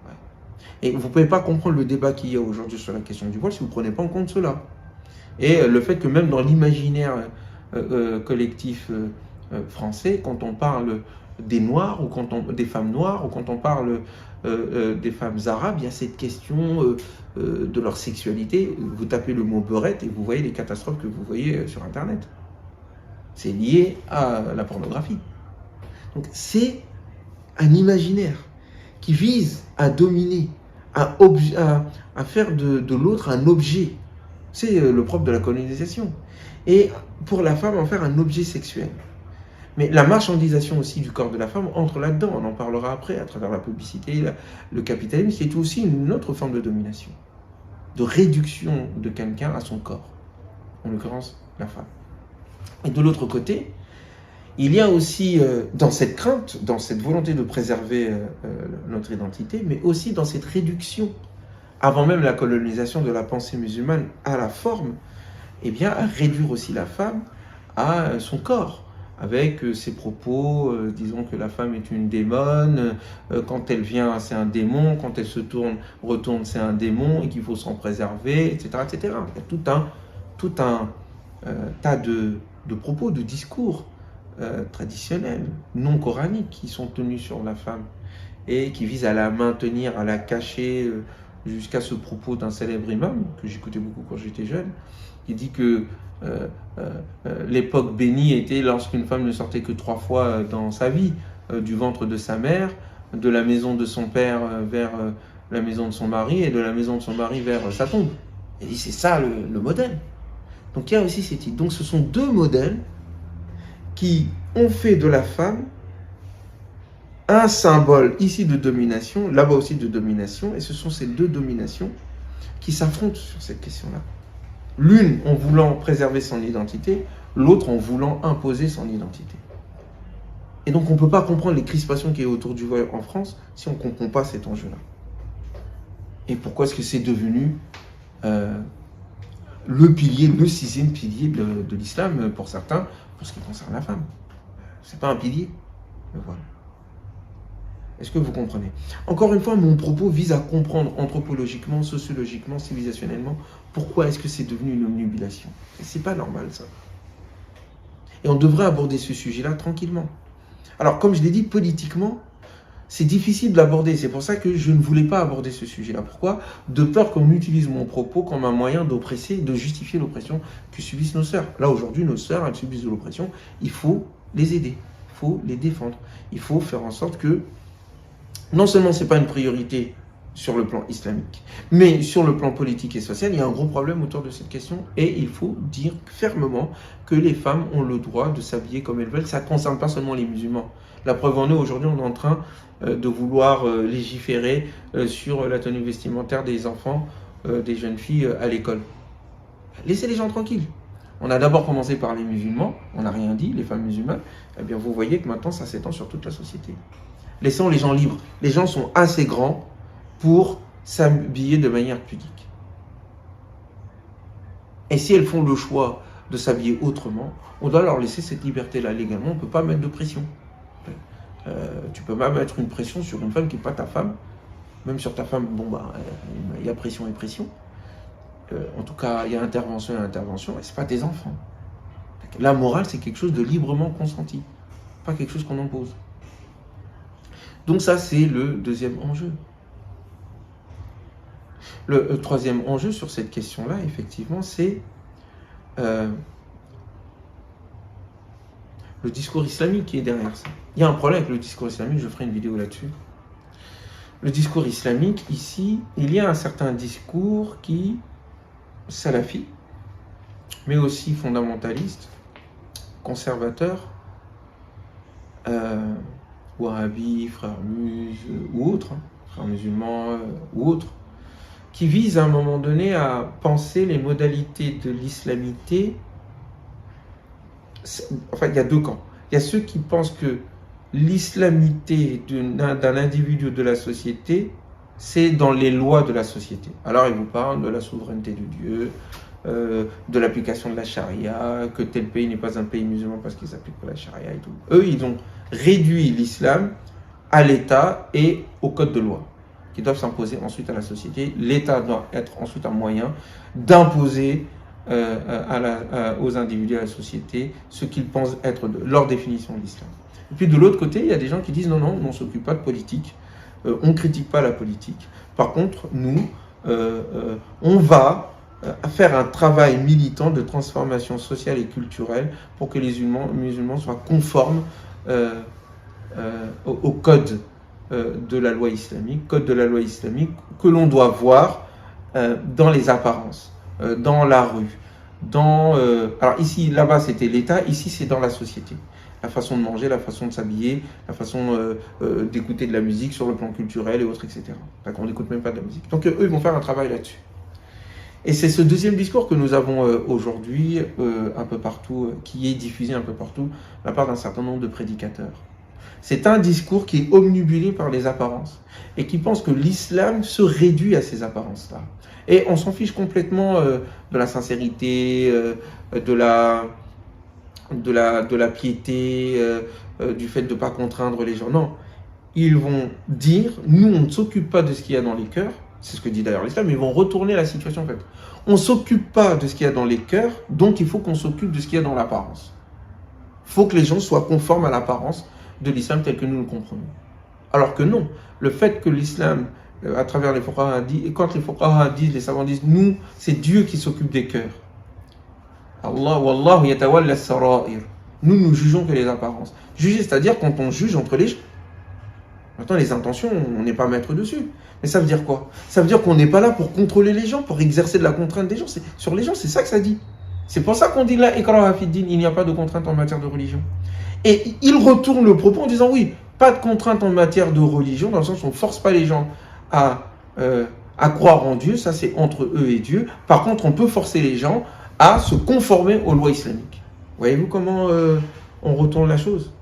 Ouais. Et vous ne pouvez pas comprendre le débat qu'il y a aujourd'hui sur la question du voile si vous ne prenez pas en compte cela. Et le fait que même dans l'imaginaire collectif français, quand on parle des Noirs, ou des femmes noires, ou quand on parle des femmes arabes, il y a cette question de leur sexualité. Vous tapez le mot beurette et vous voyez les catastrophes que vous voyez sur Internet. C'est lié à la pornographie. Donc c'est un imaginaire qui vise à dominer, à faire de l'autre un objet. C'est le propre de la colonisation. Et pour la femme, en faire un objet sexuel. Mais la marchandisation aussi du corps de la femme entre là-dedans. On en parlera après à travers la publicité, le capitalisme, qui est aussi une autre forme de domination, de réduction de quelqu'un à son corps, en l'occurrence la femme. Et de l'autre côté, il y a aussi dans cette crainte, dans cette volonté de préserver notre identité, mais aussi dans cette réduction, avant même la colonisation de la pensée musulmane à la forme, eh bien à réduire aussi la femme à son corps, avec ses propos, disons que la femme est une démone, quand elle vient c'est un démon, quand elle se retourne c'est un démon, et qu'il faut s'en préserver, etc., etc. Il y a tout un tas de propos, de discours traditionnels, non coraniques, qui sont tenus sur la femme, et qui visent à la maintenir, à la cacher, jusqu'à ce propos d'un célèbre imam, que j'écoutais beaucoup quand j'étais jeune, qui dit que l'époque bénie était lorsqu'une femme ne sortait que 3 fois dans sa vie, du ventre de sa mère, de la maison de son père vers la maison de son mari, et de la maison de son mari vers sa tombe. Et dit c'est ça le modèle. Donc il y a aussi cette idée. Donc ce sont 2 modèles qui ont fait de la femme un symbole ici de domination, là-bas aussi de domination, et ce sont ces 2 dominations qui s'affrontent sur cette question-là. L'une en voulant préserver son identité, l'autre en voulant imposer son identité. Et donc on ne peut pas comprendre les crispations qui est autour du voile en France si on ne comprend pas cet enjeu-là. Et pourquoi est-ce que c'est devenu le pilier, le 6e pilier de l'islam pour certains, pour ce qui concerne la femme. C'est pas un pilier, le voile. Est-ce que vous comprenez? Encore une fois, mon propos vise à comprendre anthropologiquement, sociologiquement, civilisationnellement, pourquoi est-ce que c'est devenu une omnibulation. Et c'est pas normal, ça. Et on devrait aborder ce sujet-là tranquillement. Alors, comme je l'ai dit, politiquement, c'est difficile de l'aborder. C'est pour ça que je ne voulais pas aborder ce sujet-là. Pourquoi? De peur qu'on utilise mon propos comme un moyen d'oppresser, de justifier l'oppression que subissent nos sœurs. Là, aujourd'hui, nos sœurs, elles subissent de l'oppression. Il faut les aider. Il faut les défendre. Il faut faire en sorte que non seulement ce n'est pas une priorité sur le plan islamique, mais sur le plan politique et social, il y a un gros problème autour de cette question et il faut dire fermement que les femmes ont le droit de s'habiller comme elles veulent. Ça ne concerne pas seulement les musulmans. La preuve en est, aujourd'hui, on est en train de vouloir légiférer sur la tenue vestimentaire des enfants, des jeunes filles à l'école. Laissez les gens tranquilles. On a d'abord commencé par les musulmans, on n'a rien dit, les femmes musulmanes. Eh bien, vous voyez que maintenant, ça s'étend sur toute la société. Laissons les gens libres. Les gens sont assez grands pour s'habiller de manière pudique. Et si elles font le choix de s'habiller autrement, on doit leur laisser cette liberté-là. Légalement, on ne peut pas mettre de pression. Tu peux pas mettre une pression sur une femme qui n'est pas ta femme. Même sur ta femme, bon, bah, il y a pression et pression. En tout cas, il y a intervention et intervention. Et ce n'est pas tes enfants. La morale, c'est quelque chose de librement consenti. Pas quelque chose qu'on impose. Donc ça, c'est le deuxième enjeu. Le troisième enjeu sur cette question-là, effectivement, c'est le discours islamique qui est derrière ça. Il y a un problème avec le discours islamique, je ferai une vidéo là-dessus. Le discours islamique, ici, il y a un certain discours qui, salafi, mais aussi fondamentaliste, conservateur, wahhabi, frères ou autres, frères musulmans ou autres, qui visent à un moment donné à penser les modalités de l'islamité. Enfin, il y a 2 camps. Il y a ceux qui pensent que l'islamité d'un individu de la société, c'est dans les lois de la société. Alors, ils vous parlent de la souveraineté de Dieu, de l'application de la charia, que tel pays n'est pas un pays musulman parce qu'ils appliquent pas la charia et tout. Eux, ils ont réduit l'islam à l'État et au code de loi, qui doivent s'imposer ensuite à la société. L'État doit être ensuite un moyen d'imposer aux individus, à la société, ce qu'ils pensent être leur définition de l'islam. Et puis de l'autre côté, il y a des gens qui disent non, on ne s'occupe pas de politique, on ne critique pas la politique. Par contre, nous, on va faire un travail militant de transformation sociale et culturelle pour que les musulmans soient conformes au code de la loi islamique, que l'on doit voir dans les apparences, dans la rue, alors ici, là-bas c'était l'État, ici c'est dans la société. La façon de manger, la façon de s'habiller, la façon d'écouter de la musique sur le plan culturel et autres, etc. On n'écoute même pas de la musique. Donc eux, ils vont faire un travail là-dessus. Et c'est ce deuxième discours que nous avons aujourd'hui un peu partout, qui est diffusé un peu partout, de la part d'un certain nombre de prédicateurs. C'est un discours qui est omnibulé par les apparences et qui pense que l'islam se réduit à ces apparences-là. Et on s'en fiche complètement de la sincérité, de la piété, du fait de ne pas contraindre les gens. Non, ils vont dire, nous on ne s'occupe pas de ce qu'il y a dans les cœurs, c'est ce que dit d'ailleurs l'islam, mais ils vont retourner la situation en fait. On ne s'occupe pas de ce qu'il y a dans les cœurs, donc il faut qu'on s'occupe de ce qu'il y a dans l'apparence. Il faut que les gens soient conformes à l'apparence de l'islam tel que nous le comprenons. Alors que non, le fait que l'islam, à travers les fuqaha, et quand les fuqaha disent, les savants disent, nous, c'est Dieu qui s'occupe des cœurs. Allah, wallahu yatawalla as-sara'ir. Nous jugeons que les apparences. Juger, c'est-à-dire quand on juge entre les gens. Maintenant, les intentions, on n'est pas maître dessus. Mais ça veut dire quoi? Ça veut dire qu'on n'est pas là pour contrôler les gens, pour exercer de la contrainte des gens. Sur les gens, c'est ça que ça dit. C'est pour ça qu'on dit là, ikraha fid-din, il n'y a pas de contrainte en matière de religion. Et il retourne le propos en disant oui, pas de contrainte en matière de religion, dans le sens où on ne force pas les gens à croire en Dieu, ça c'est entre eux et Dieu. Par contre, on peut forcer les gens à se conformer aux lois islamiques. Voyez-vous comment on retourne la chose?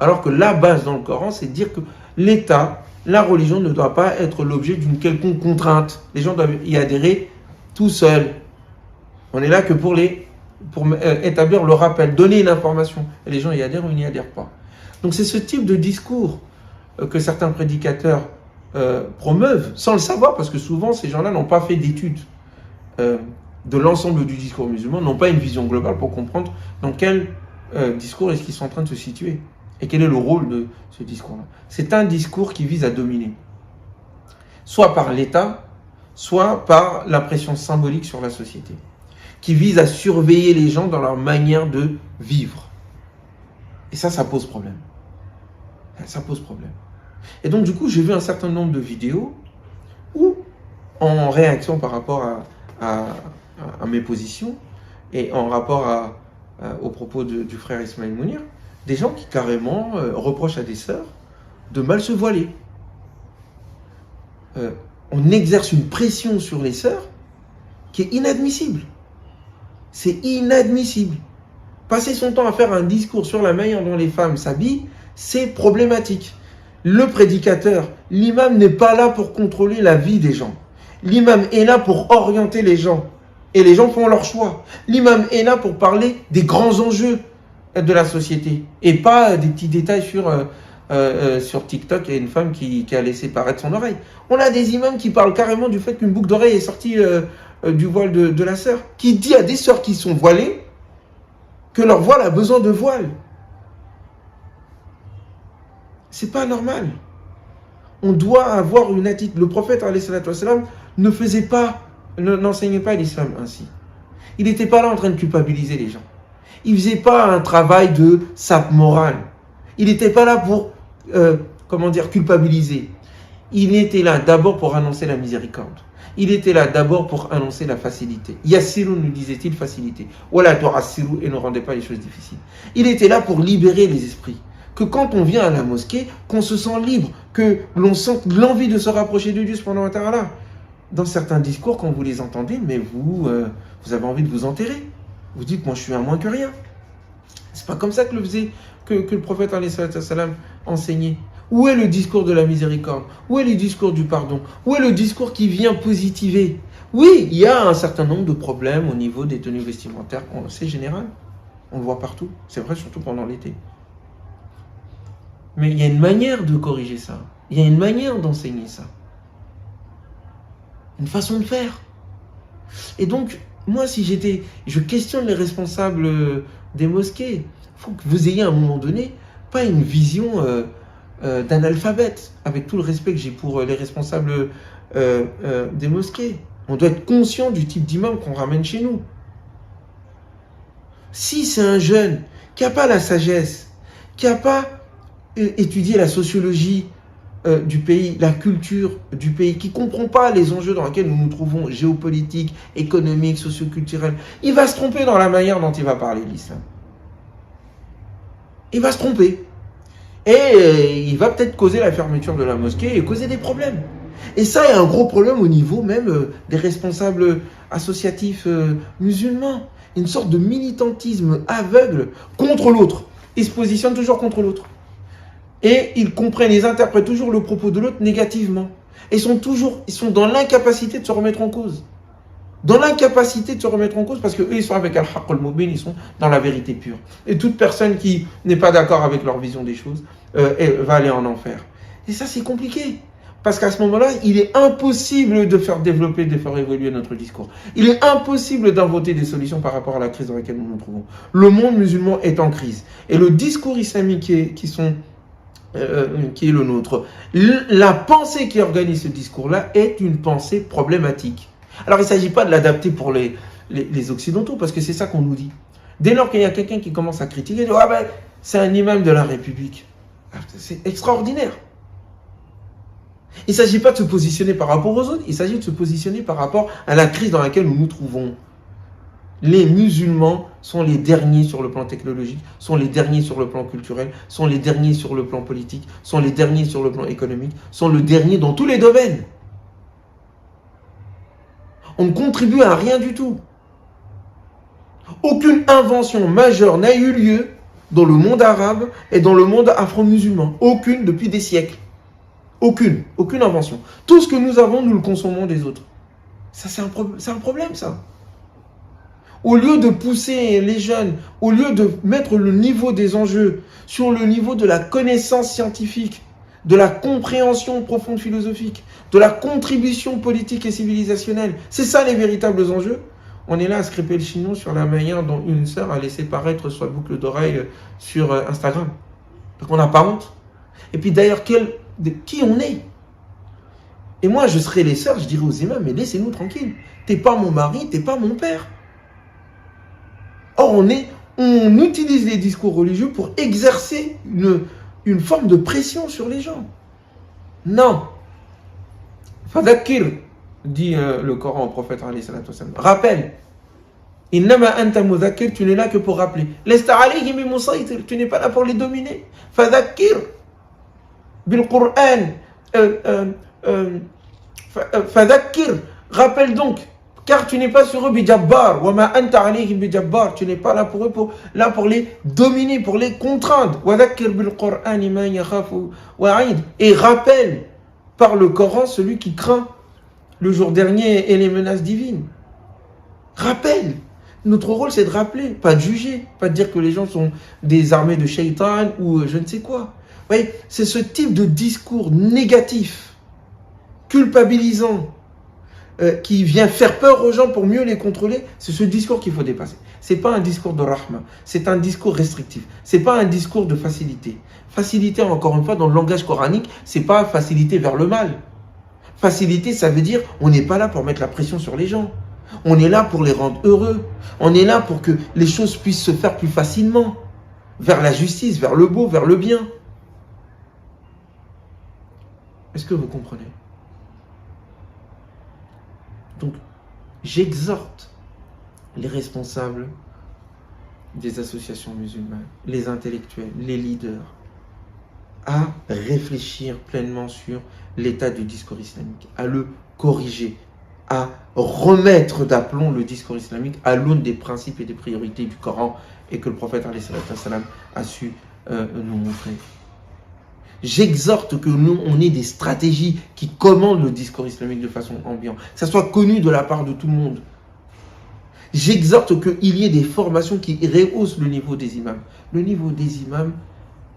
Alors que la base dans le Coran, c'est de dire que l'État, la religion ne doit pas être l'objet d'une quelconque contrainte. Les gens doivent y adhérer tout seuls. On est là que pour établir le rappel, donner une information. Et les gens y adhèrent ou ils n'y adhèrent pas. Donc c'est ce type de discours que certains prédicateurs promeuvent, sans le savoir, parce que souvent ces gens-là n'ont pas fait d'études de l'ensemble du discours musulman, n'ont pas une vision globale pour comprendre dans quel discours est-ce qu'ils sont en train de se situer et quel est le rôle de ce discours-là. C'est un discours qui vise à dominer, soit par l'État, soit par la pression symbolique sur la société, qui vise à surveiller les gens dans leur manière de vivre. Et ça pose problème. Ça pose problème. Et donc, du coup, j'ai vu un certain nombre de vidéos où, en réaction par rapport à mes positions et en rapport aux propos du frère Ismaël Mounir, des gens qui carrément reprochent à des sœurs de mal se voiler. On exerce une pression sur les sœurs qui est inadmissible. C'est inadmissible. Passer son temps à faire un discours sur la manière dont les femmes s'habillent, c'est problématique. Le prédicateur, l'imam n'est pas là pour contrôler la vie des gens. L'imam est là pour orienter les gens. Et les gens font leur choix. L'imam est là pour parler des grands enjeux de la société. Et pas des petits détails sur TikTok. Il y a une femme qui a laissé paraître son oreille. On a des imams qui parlent carrément du fait qu'une boucle d'oreille est sortie du voile de la sœur. Qui dit à des sœurs qui sont voilées que leur voile a besoin de voile. C'est pas normal. On doit avoir une attitude. Le prophète n'enseignait pas l'islam ainsi. Il n'était pas là en train de culpabiliser les gens. Il ne faisait pas un travail de sape morale. Il n'était pas là pour culpabiliser. Il était là d'abord pour annoncer la miséricorde. Il était là d'abord pour annoncer la facilité. Yassiru, nous disait-il, facilité. Wala tu'assiru, et ne rendez pas les choses difficiles. Il était là pour libérer les esprits. Que quand on vient à la mosquée, qu'on se sent libre, que l'on sente l'envie de se rapprocher de Dieu subhanahu wa ta'ala. Dans certains discours, quand vous les entendez, mais vous avez envie de vous enterrer. Vous dites, moi je suis un moins que rien. C'est pas comme ça que le prophète enseignait. Où est le discours de la miséricorde? Où est le discours du pardon? Où est le discours qui vient positiver? Oui, il y a un certain nombre de problèmes au niveau des tenues vestimentaires. C'est général. On le voit partout. C'est vrai, surtout pendant l'été. Mais il y a une manière de corriger ça. Il y a une manière d'enseigner ça. Une façon de faire. Et donc, moi, je questionne les responsables des mosquées. Il faut que vous ayez à un moment donné, pas une vision d'analphabète, avec tout le respect que j'ai pour les responsables des mosquées. On doit être conscient du type d'imam qu'on ramène chez nous. Si c'est un jeune qui n'a pas la sagesse, qui n'a pas étudié la sociologie du pays, la culture du pays, qui ne comprend pas les enjeux dans lesquels nous nous trouvons, géopolitiques, économiques, socioculturels, il va se tromper dans la manière dont il va parler de l'islam. Il va se tromper. Et il va peut-être causer la fermeture de la mosquée et causer des problèmes. Et ça, il y a un gros problème au niveau même des responsables associatifs musulmans. Une sorte de militantisme aveugle contre l'autre. Ils se positionnent toujours contre l'autre. Et ils comprennent, ils interprètent toujours le propos de l'autre négativement. Et ils sont dans l'incapacité de se remettre en cause. Dans l'incapacité de se remettre en cause parce qu'eux, ils sont avec Al-Haqq al-Mubin, ils sont dans la vérité pure. Et toute personne qui n'est pas d'accord avec leur vision des choses va aller en enfer. Et ça, c'est compliqué. Parce qu'à ce moment-là, il est impossible de faire développer, de faire évoluer notre discours. Il est impossible d'inventer des solutions par rapport à la crise dans laquelle nous nous trouvons. Le monde musulman est en crise. Et le discours islamique qui est le nôtre, la pensée qui organise ce discours-là est une pensée problématique. Alors, il ne s'agit pas de l'adapter pour les Occidentaux, parce que c'est ça qu'on nous dit. Dès lors qu'il y a quelqu'un qui commence à critiquer, c'est un imam de la République. C'est extraordinaire. Il ne s'agit pas de se positionner par rapport aux autres, il s'agit de se positionner par rapport à la crise dans laquelle nous nous trouvons. Les musulmans sont les derniers sur le plan technologique, sont les derniers sur le plan culturel, sont les derniers sur le plan politique, sont les derniers sur le plan économique, sont les derniers dans tous les domaines. On ne contribue à rien du tout. Aucune invention majeure n'a eu lieu dans le monde arabe et dans le monde afro-musulman. Aucune depuis des siècles. Aucune invention. Tout ce que nous avons, nous le consommons des autres. Ça, c'est un problème, ça. Au lieu de pousser les jeunes, au lieu de mettre le niveau des enjeux sur le niveau de la connaissance scientifique, de la compréhension profonde philosophique, de la contribution politique et civilisationnelle, c'est ça les véritables enjeux. On est là à se crêper le chignon sur la manière dont une sœur a laissé paraître sa boucle d'oreille sur Instagram. Donc on n'a pas honte. Et puis d'ailleurs, qui on est? Et moi, je serais les sœurs, je dirais aux imams, mais laissez-nous tranquilles. T'es pas mon mari, t'es pas mon père. Or, on utilise les discours religieux pour exercer une forme de pression sur les gens. Non. Fadakir, dit le Coran au prophète alayhi salatu wassalam. Rappelle. Innama anta mudhakkir, tu n'es là que pour rappeler. Lesta alayhim bi musaytir, tu n'es pas là pour les dominer. Fadakir. Bil Qur'an. Fadakir. Rappelle donc. Car tu n'es pas sur eux bijabbar, wa ma anta alayhim bijabbar, tu n'es pas là pour eux là pour les dominer, pour les contraindre. Wa dhakkir bil Qur'ani man yakhafu wa'id, et rappelle par le Coran celui qui craint le jour dernier et les menaces divines. Rappelle. Notre rôle, c'est de rappeler, pas de juger, pas de dire que les gens sont des armées de shaitan ou je ne sais quoi. Vous voyez, c'est ce type de discours négatif, culpabilisant, qui vient faire peur aux gens pour mieux les contrôler, c'est ce discours qu'il faut dépasser. C'est pas un discours de rahma, c'est un discours restrictif. C'est pas un discours de facilité. Facilité, encore une fois, dans le langage coranique, c'est pas facilité vers le mal. Facilité, ça veut dire, on n'est pas là pour mettre la pression sur les gens. On est là pour les rendre heureux. On est là pour que les choses puissent se faire plus facilement. Vers la justice, vers le beau, vers le bien. Est-ce que vous comprenez ? Donc, j'exhorte les responsables des associations musulmanes, les intellectuels, les leaders, à réfléchir pleinement sur l'état du discours islamique, à le corriger, à remettre d'aplomb le discours islamique à l'aune des principes et des priorités du Coran et que le prophète a su nous montrer. J'exhorte que nous, on ait des stratégies qui commandent le discours islamique de façon ambiante, que ça soit connu de la part de tout le monde. J'exhorte qu'il y ait des formations qui rehaussent le niveau des imams. Le niveau des imams,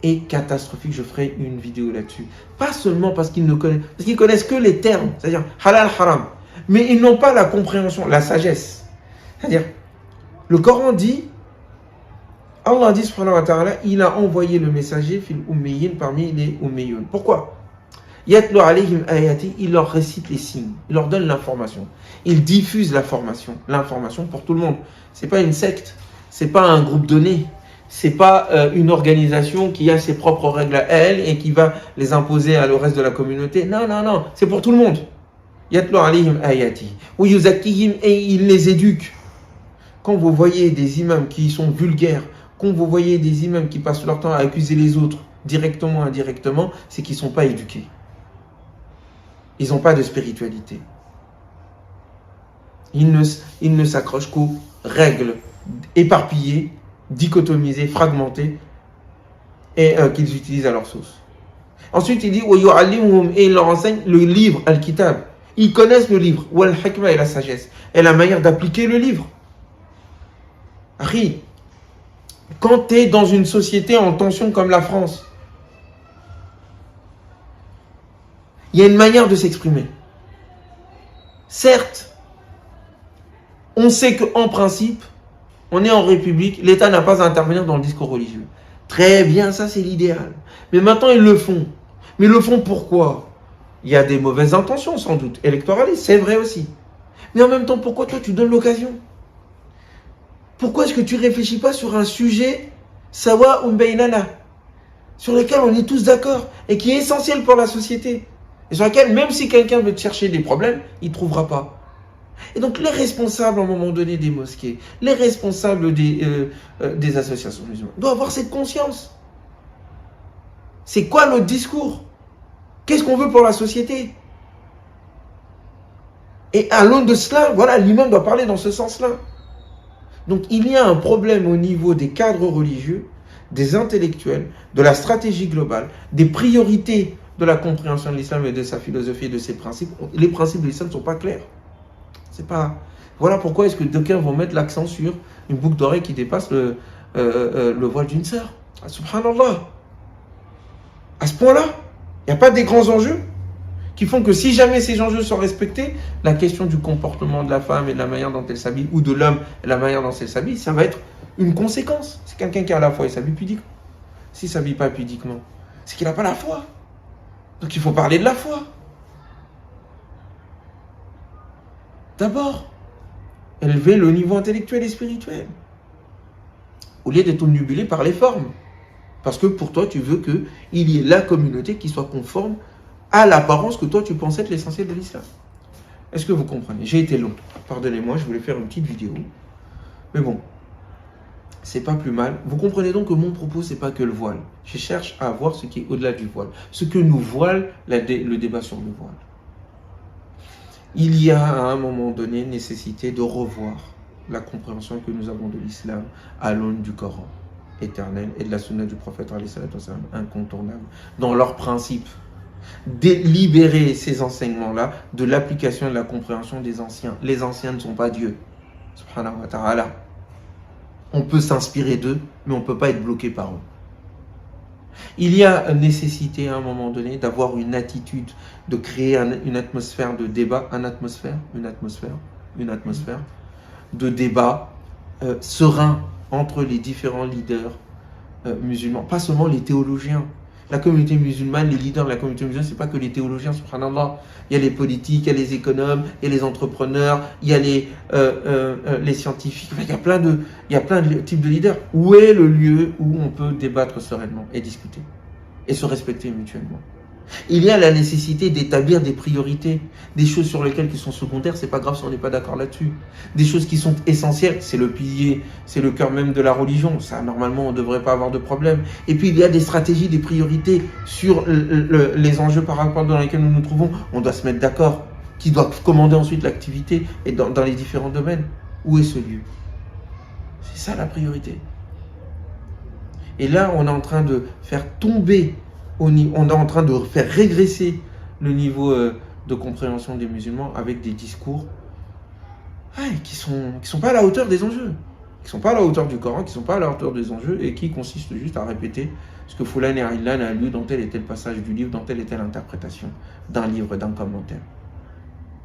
est catastrophique. Je ferai une vidéo là-dessus. Pas seulement parce qu'ils ne connaissent, parce qu'ils connaissent que les termes, c'est-à-dire halal, haram, mais ils n'ont pas la compréhension, la sagesse. C'est-à-dire, le Coran dit, Allah dit, subhanahu wa ta'ala, il a envoyé le messager fil ummiyin parmi les ummiyoun. Pourquoi? Yatlu alayhim ayati, il leur récite les signes, il leur donne l'information, il diffuse l'information pour tout le monde. C'est pas une secte, c'est pas un groupe donné, c'est pas une organisation qui a ses propres règles à elle et qui va les imposer à le reste de la communauté. Non, non, non, c'est pour tout le monde. Yatlu alayhim ayati, ou yuzakkihim, et il les éduque. Quand vous voyez des imams qui sont vulgaires, quand vous voyez des imams qui passent leur temps à accuser les autres, directement ou indirectement, c'est qu'ils ne sont pas éduqués. Ils n'ont pas de spiritualité. Ils ne s'accrochent qu'aux règles éparpillées, dichotomisées, fragmentées, et qu'ils utilisent à leur sauce. Ensuite, il dit, et il leur enseigne le livre, al-kitab. Ils connaissent le livre, ou al-hikmah et la sagesse, et la manière d'appliquer le livre. Ari, quand tu es dans une société en tension comme la France, il y a une manière de s'exprimer. Certes, on sait qu'en principe, on est en République, l'État n'a pas à intervenir dans le discours religieux. Très bien, ça c'est l'idéal. Mais maintenant, ils le font. Mais ils le font pourquoi? Il y a des mauvaises intentions, sans doute, électoralistes, c'est vrai aussi. Mais en même temps, pourquoi toi, tu donnes l'occasion? Pourquoi est-ce que tu ne réfléchis pas sur un sujet, sawa ou baynana, sur lequel on est tous d'accord et qui est essentiel pour la société? Et sur lequel, même si quelqu'un veut te chercher des problèmes, il ne trouvera pas. Et donc, les responsables, à un moment donné, des mosquées, les responsables des associations musulmanes, doivent avoir cette conscience. C'est quoi notre discours? Qu'est-ce qu'on veut pour la société? Et à l'aune de cela, voilà, l'imam doit parler dans ce sens-là. Donc, il y a un problème au niveau des cadres religieux, des intellectuels, de la stratégie globale, des priorités de la compréhension de l'islam et de sa philosophie et de ses principes. Les principes de l'islam ne sont pas clairs. C'est pas... Voilà pourquoi est-ce que d'aucuns vont mettre l'accent sur une boucle d'oreille qui dépasse le voile d'une sœur. Subhanallah. À ce point-là, il n'y a pas des grands enjeux qui font que si jamais ces enjeux sont respectés, la question du comportement de la femme et de la manière dont elle s'habille, ou de l'homme et la manière dont elle s'habille, ça va être une conséquence. C'est quelqu'un qui a la foi et s'habille pudiquement. S'il ne s'habille pas pudiquement, c'est qu'il n'a pas la foi. Donc il faut parler de la foi. D'abord, élever le niveau intellectuel et spirituel. Au lieu d'être omnibulé par les formes. Parce que pour toi, tu veux qu'il y ait la communauté qui soit conforme à l'apparence que toi, tu pensais être l'essentiel de l'islam. Est-ce que vous comprenez? J'ai été long. Pardonnez-moi, je voulais faire une petite vidéo. Mais bon, c'est pas plus mal. Vous comprenez donc que mon propos, c'est pas que le voile. Je cherche à voir ce qui est au-delà du voile. Ce que nous voile le débat sur le voile. Il y a à un moment donné nécessité de revoir la compréhension que nous avons de l'islam à l'aune du Coran éternel et de la sunna du prophète incontournable dans leurs principes. Libérer ces enseignements-là de l'application et de la compréhension des anciens. Les anciens ne sont pas Dieu. Subhanahu wa ta'ala. On peut s'inspirer d'eux, mais on ne peut pas être bloqué par eux. Il y a nécessité à un moment donné d'avoir une attitude, de créer une atmosphère de débat, une atmosphère de débat serein entre les différents leaders musulmans, pas seulement les théologiens. La communauté musulmane, les leaders de la communauté musulmane, ce n'est pas que les théologiens, subhanallah. Il y a les politiques, il y a les économes, il y a les entrepreneurs, il y a les scientifiques. Enfin, il y a plein de types de leaders. Où est le lieu où on peut débattre sereinement et discuter et se respecter mutuellement? Il y a la nécessité d'établir des priorités, des choses sur lesquelles qui sont secondaires, c'est pas grave si on n'est pas d'accord là-dessus. Des choses qui sont essentielles, c'est le pilier, c'est le cœur même de la religion. Ça, normalement, on ne devrait pas avoir de problème. Et puis, il y a des stratégies, des priorités sur les enjeux par rapport dans lesquels nous nous trouvons. On doit se mettre d'accord. Qui doit commander ensuite l'activité et dans les différents domaines. Où est ce lieu? C'est ça la priorité. Et là, on est en train de faire tomber, on est en train de faire régresser le niveau de compréhension des musulmans avec des discours qui sont pas à la hauteur des enjeux. ne sont pas à la hauteur du Coran, qui ne sont pas à la hauteur des enjeux et qui consistent juste à répéter ce que Fulan et Illan a lu dans tel et tel passage du livre, dans telle et telle interprétation d'un livre, d'un commentaire,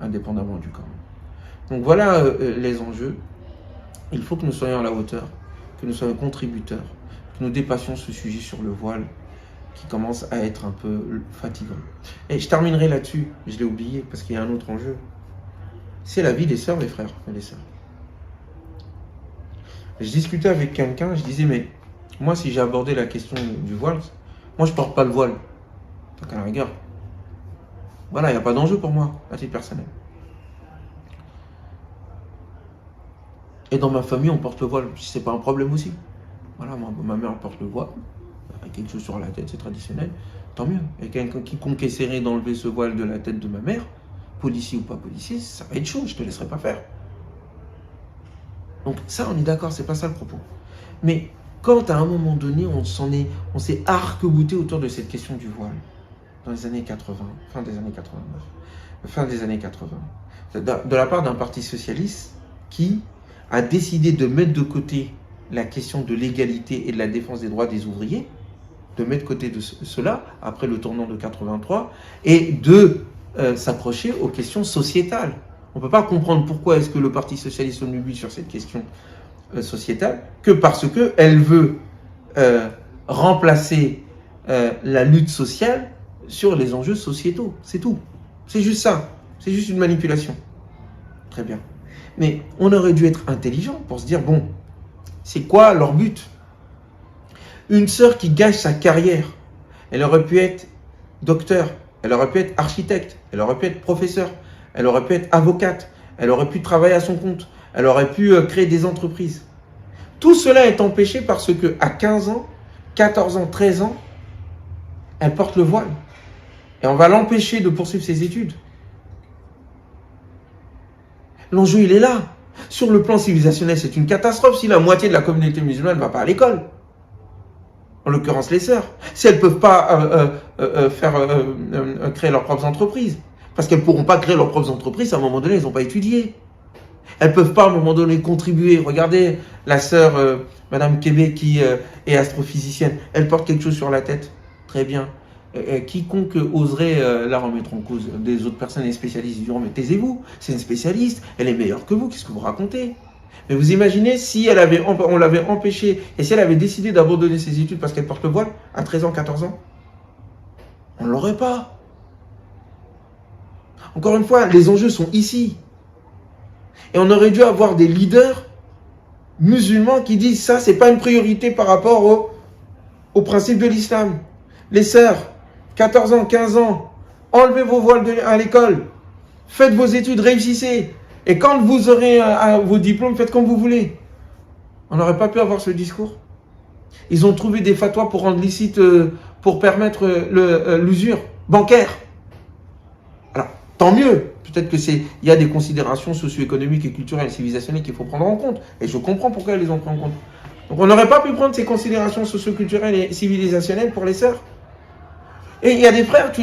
indépendamment du Coran. Donc voilà les enjeux. Il faut que nous soyons à la hauteur, que nous soyons contributeurs, que nous dépassions ce sujet sur le voile qui commence à être un peu fatigant. Et je terminerai là-dessus, je l'ai oublié parce qu'il y a un autre enjeu. C'est la vie des sœurs, les frères et les sœurs. Je discutais avec quelqu'un, je disais, mais moi, si j'ai abordé la question du voile, moi, je ne porte pas le voile. Donc, à la rigueur, voilà, il n'y a pas d'enjeu pour moi, à titre personnel. Et dans ma famille, on porte le voile, c'est pas un problème aussi. Voilà, moi, ma mère porte le voile, avec quelque chose sur la tête, c'est traditionnel, tant mieux. Et quelqu'un qui essaierait d'enlever ce voile de la tête de ma mère, policier ou pas policier, ça va être chaud, je ne te laisserai pas faire. Donc ça, on est d'accord, c'est pas ça le propos. Mais quand à un moment donné, on s'est arc-bouté autour de cette question du voile, dans les années 80, fin des années 89, fin des années 80, de la part d'un parti socialiste qui a décidé de mettre de côté la question de l'égalité et de la défense des droits des ouvriers, de mettre de côté de cela, après le tournant de 83, et de s'accrocher aux questions sociétales. On ne peut pas comprendre pourquoi est-ce que le Parti socialiste s'obnubile sur cette question sociétale, que parce qu'elle veut remplacer la lutte sociale sur les enjeux sociétaux. C'est tout. C'est juste ça. C'est juste une manipulation. Très bien. Mais on aurait dû être intelligent pour se dire, bon, c'est quoi leur but? Une sœur qui gâche sa carrière, elle aurait pu être docteur, elle aurait pu être architecte, elle aurait pu être professeur, elle aurait pu être avocate, elle aurait pu travailler à son compte, elle aurait pu créer des entreprises. Tout cela est empêché parce qu'à 15 ans, 14 ans, 13 ans, elle porte le voile. Et on va l'empêcher de poursuivre ses études. L'enjeu, il est là. Sur le plan civilisationnel, c'est une catastrophe si la moitié de la communauté musulmane ne va pas à l'école. En l'occurrence, les sœurs. Si elles ne peuvent pas créer leurs propres entreprises. Parce qu'elles ne pourront pas créer leurs propres entreprises, à un moment donné, elles n'ont pas étudié. Elles ne peuvent pas, à un moment donné, contribuer. Regardez la sœur, Madame Kébé, qui est astrophysicienne. Elle porte quelque chose sur la tête. Très bien. Quiconque oserait la remettre en cause, des autres personnes, les spécialistes diront, mais taisez-vous, c'est une spécialiste, elle est meilleure que vous, qu'est-ce que vous racontez? Mais vous imaginez si on l'avait empêchée et si elle avait décidé d'abandonner ses études parce qu'elle porte le voile à 13 ans, 14 ans? On ne l'aurait pas. Encore une fois, les enjeux sont ici. Et on aurait dû avoir des leaders musulmans qui disent ça, c'est pas une priorité par rapport au principe de l'islam. Les sœurs, 14 ans, 15 ans, enlevez vos voiles à l'école, faites vos études, réussissez. Et quand vous aurez vos diplômes, faites comme vous voulez. On n'aurait pas pu avoir ce discours. Ils ont trouvé des fatwas pour rendre licite, pour permettre l'usure bancaire. Alors, tant mieux. Peut-être qu'il y a des considérations socio-économiques et culturelles et civilisationnelles qu'il faut prendre en compte. Et je comprends pourquoi elles les ont pris en compte. Donc on n'aurait pas pu prendre ces considérations socio-culturelles et civilisationnelles pour les sœurs. Et il y a des frères, tu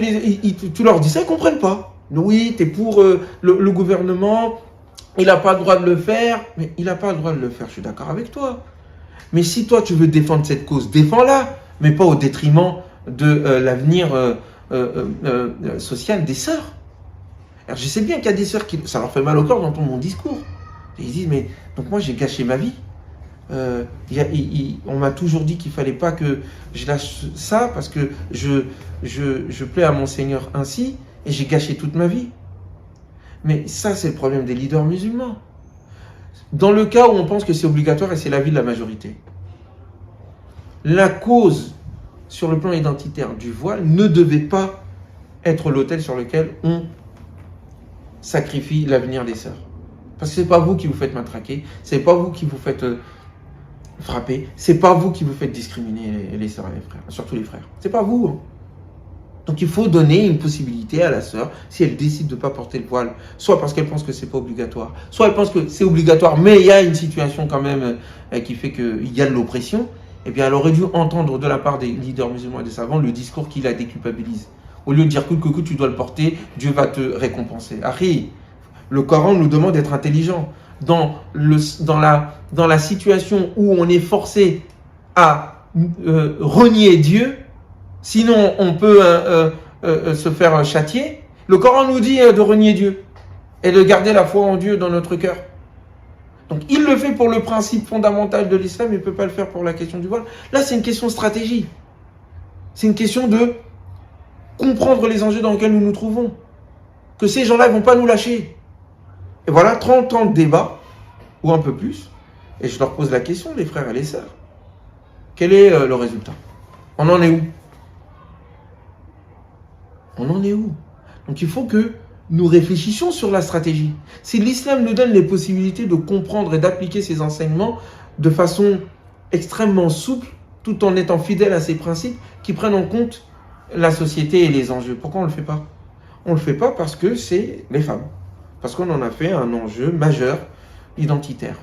leur dis ça, ils ne comprennent pas. Oui, tu es pour le gouvernement, il n'a pas le droit de le faire. Mais il n'a pas le droit de le faire, je suis d'accord avec toi. Mais si toi, tu veux défendre cette cause, défends-la, mais pas au détriment de l'avenir social des sœurs. Alors, je sais bien qu'il y a des sœurs qui ça leur fait mal au corps d'entendre mon discours. Et ils disent, mais donc moi, j'ai gâché ma vie. On m'a toujours dit qu'il ne fallait pas que je lâche ça parce que je plais à mon Seigneur ainsi et j'ai gâché toute ma vie. Mais ça, c'est le problème des leaders musulmans. Dans le cas où on pense que c'est obligatoire et c'est l'avis de la majorité, la cause sur le plan identitaire du voile ne devait pas être l'autel sur lequel on sacrifie l'avenir des sœurs. Parce que ce n'est pas vous qui vous faites matraquer, ce n'est pas vous qui vous faites frapper, c'est pas vous qui vous faites discriminer les sœurs et les frères, surtout les frères. C'est pas vous. Hein. Donc il faut donner une possibilité à la sœur, si elle décide de ne pas porter le voile, soit parce qu'elle pense que c'est pas obligatoire, soit elle pense que c'est obligatoire, mais il y a une situation quand même qui fait qu'il y a de l'oppression, eh bien elle aurait dû entendre de la part des leaders musulmans et des savants le discours qui la déculpabilise. Au lieu de dire que tu dois le porter, Dieu va te récompenser. Ahri, le Coran nous demande d'être intelligent. dans la situation où on est forcé à renier Dieu, sinon on peut se faire châtier. Le Coran nous dit de renier Dieu et de garder la foi en Dieu dans notre cœur. Donc il le fait pour le principe fondamental de l'islam, il ne peut pas le faire pour la question du voile. Là, c'est une question de stratégie. C'est une question de comprendre les enjeux dans lesquels nous nous trouvons. Que ces gens-là ne vont pas nous lâcher. Et voilà 30 ans de débat, ou un peu plus, et je leur pose la question, les frères et les sœurs. Quel est le résultat? On en est où? On en est où? Donc il faut que nous réfléchissions sur la stratégie. Si l'islam nous donne les possibilités de comprendre et d'appliquer ses enseignements de façon extrêmement souple, tout en étant fidèle à ses principes qui prennent en compte la société et les enjeux. Pourquoi on ne le fait pas? On ne le fait pas parce que c'est les femmes. Parce qu'on en a fait un enjeu majeur, identitaire.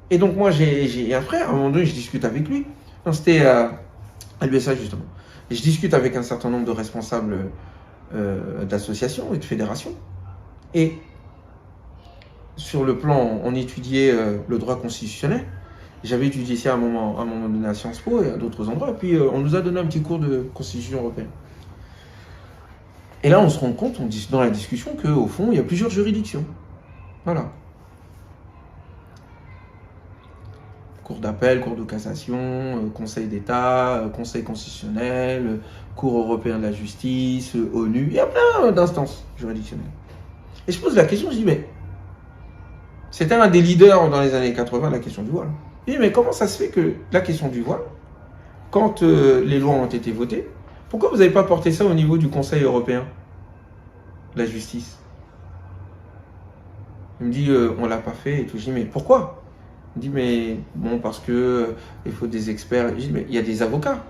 Et donc moi j'ai un frère, à un moment donné je discute avec lui. C'était à l'USA justement. Et je discute avec un certain nombre de responsables d'associations et de fédérations. Et sur le plan, on étudiait le droit constitutionnel. J'avais étudié ça à un moment donné à Sciences Po et à d'autres endroits. Et puis on nous a donné un petit cours de Constitution européenne. Et là, on se rend compte, dans la discussion, qu'au fond, il y a plusieurs juridictions. Voilà. Cour d'appel, cour de cassation, Conseil d'État, Conseil constitutionnel, Cour européenne de la justice, ONU. Il y a plein d'instances juridictionnelles. Et je pose la question, je dis, mais c'était un des leaders dans les années 80 de la question du voile. Je dis, mais comment ça se fait que la question du voile, quand les lois ont été votées, pourquoi vous n'avez pas porté ça au niveau du Conseil européen de la justice? Il me dit, on ne l'a pas fait et tout. Je dis, mais pourquoi? Il me dit, mais bon, parce que il faut des experts. Je dis, mais il y a des avocats,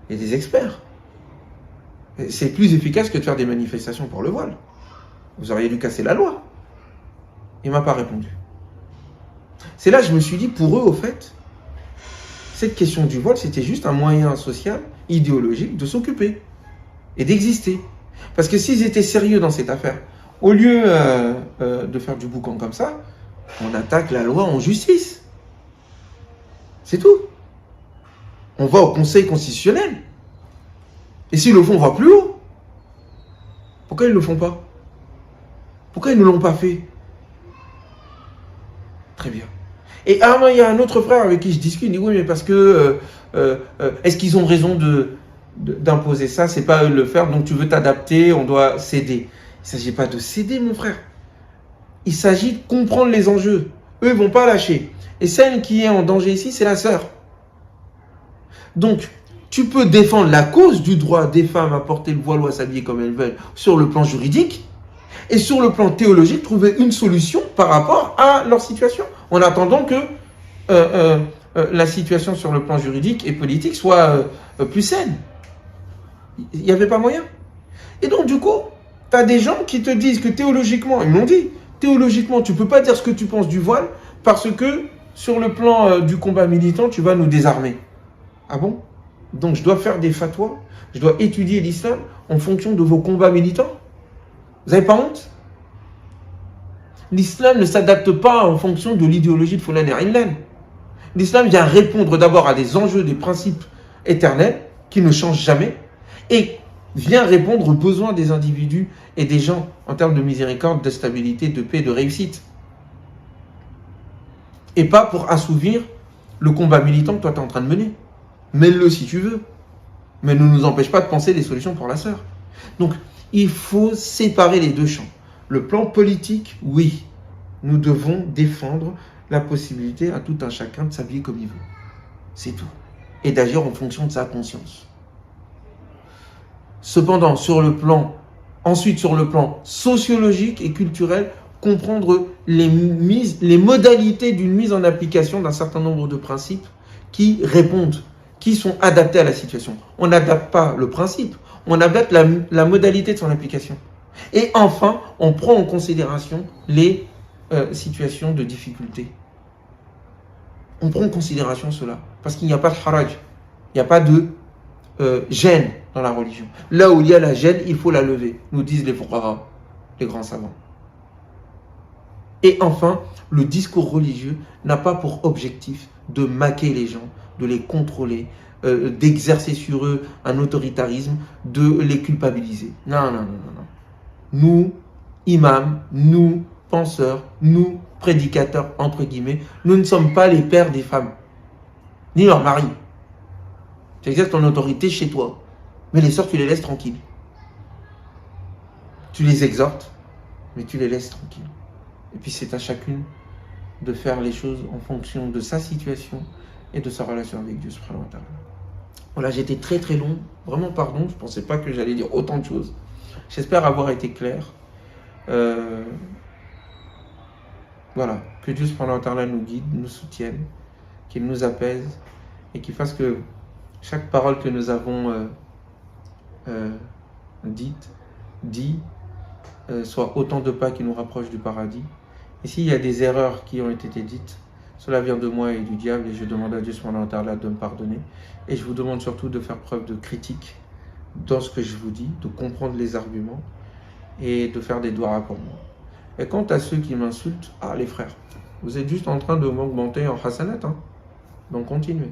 il y a des experts. C'est plus efficace que de faire des manifestations pour le voile. Vous auriez dû casser la loi. Il ne m'a pas répondu. C'est là que je me suis dit, pour eux, au fait, cette question du voile, c'était juste un moyen social, idéologique, de s'occuper et d'exister. Parce que s'ils étaient sérieux dans cette affaire, au lieu de faire du boucan comme ça, on attaque la loi en justice. C'est tout. On va au Conseil constitutionnel. Et s'ils le font, on va plus haut. Pourquoi ils ne le font pas? Pourquoi ils ne l'ont pas fait? Très bien. Et il y a un autre frère avec qui je discute, il dit oui, mais parce que est-ce qu'ils ont raison d'imposer ça? C'est pas eux de le faire, donc tu veux t'adapter, on doit céder. Il ne s'agit pas de céder, mon frère. Il s'agit de comprendre les enjeux. Eux ne vont pas lâcher. Et celle qui est en danger ici, c'est la sœur. Donc, tu peux défendre la cause du droit des femmes à porter le voile ou à s'habiller comme elles veulent sur le plan juridique et sur le plan théologique, trouver une solution par rapport à leur situation en attendant que la situation sur le plan juridique et politique soit plus saine. Il n'y avait pas moyen. Et donc, du coup, tu as des gens qui te disent que théologiquement, ils m'ont dit, théologiquement, tu ne peux pas dire ce que tu penses du voile parce que sur le plan du combat militant, tu vas nous désarmer. Ah bon? Donc je dois faire des fatwas, je dois étudier l'islam en fonction de vos combats militants? Vous n'avez pas honte? L'islam ne s'adapte pas en fonction de l'idéologie de Fulan et Illan. L'islam vient répondre d'abord à des enjeux, des principes éternels qui ne changent jamais et vient répondre aux besoins des individus et des gens en termes de miséricorde, de stabilité, de paix, de réussite. Et pas pour assouvir le combat militant que toi tu es en train de mener. Mets-le si tu veux, mais ne nous empêche pas de penser des solutions pour la sœur. Donc, il faut séparer les deux champs. Le plan politique, oui, nous devons défendre la possibilité à tout un chacun de s'habiller comme il veut. C'est tout. Et d'agir en fonction de sa conscience. Cependant, ensuite sur le plan sociologique et culturel, comprendre les modalités d'une mise en application d'un certain nombre de principes qui répondent, qui sont adaptés à la situation. On n'adapte pas le principe, on adapte la modalité de son application. Et enfin, on prend en considération les situations de difficulté. On prend en considération cela, parce qu'il n'y a pas de haraj, il n'y a pas de gêne dans la religion. Là où il y a la gêne, il faut la lever, nous disent les fuqaha, les grands savants. Et enfin, le discours religieux n'a pas pour objectif de maquer les gens, de les contrôler, d'exercer sur eux un autoritarisme, de les culpabiliser. Non, non, non, non, non. Nous, imams, nous, penseurs, nous, prédicateurs, entre guillemets, nous ne sommes pas les pères des femmes, ni leurs maris. Tu exerces ton autorité chez toi, mais les sœurs, tu les laisses tranquilles. Tu les exhortes, mais tu les laisses tranquilles. Et puis c'est à chacune de faire les choses en fonction de sa situation et de sa relation avec Dieu subhanahu wa ta'ala. Voilà, j'étais très très long, vraiment pardon, je ne pensais pas que j'allais dire autant de choses. J'espère avoir été clair. Voilà, que Dieu subhanahu wa ta'ala nous guide, nous soutienne, qu'il nous apaise et qu'il fasse que chaque parole que nous avons dit soit autant de pas qui nous rapprochent du paradis. Et s'il y a des erreurs qui ont été dites, cela vient de moi et du diable, et je demande à Dieu subhanahu wa ta'ala de me pardonner. Et je vous demande surtout de faire preuve de critique dans ce que je vous dis, de comprendre les arguments et de faire des doigts pour moi. Et quant à ceux qui m'insultent, les frères, vous êtes juste en train de m'augmenter en hasanat, donc continuez.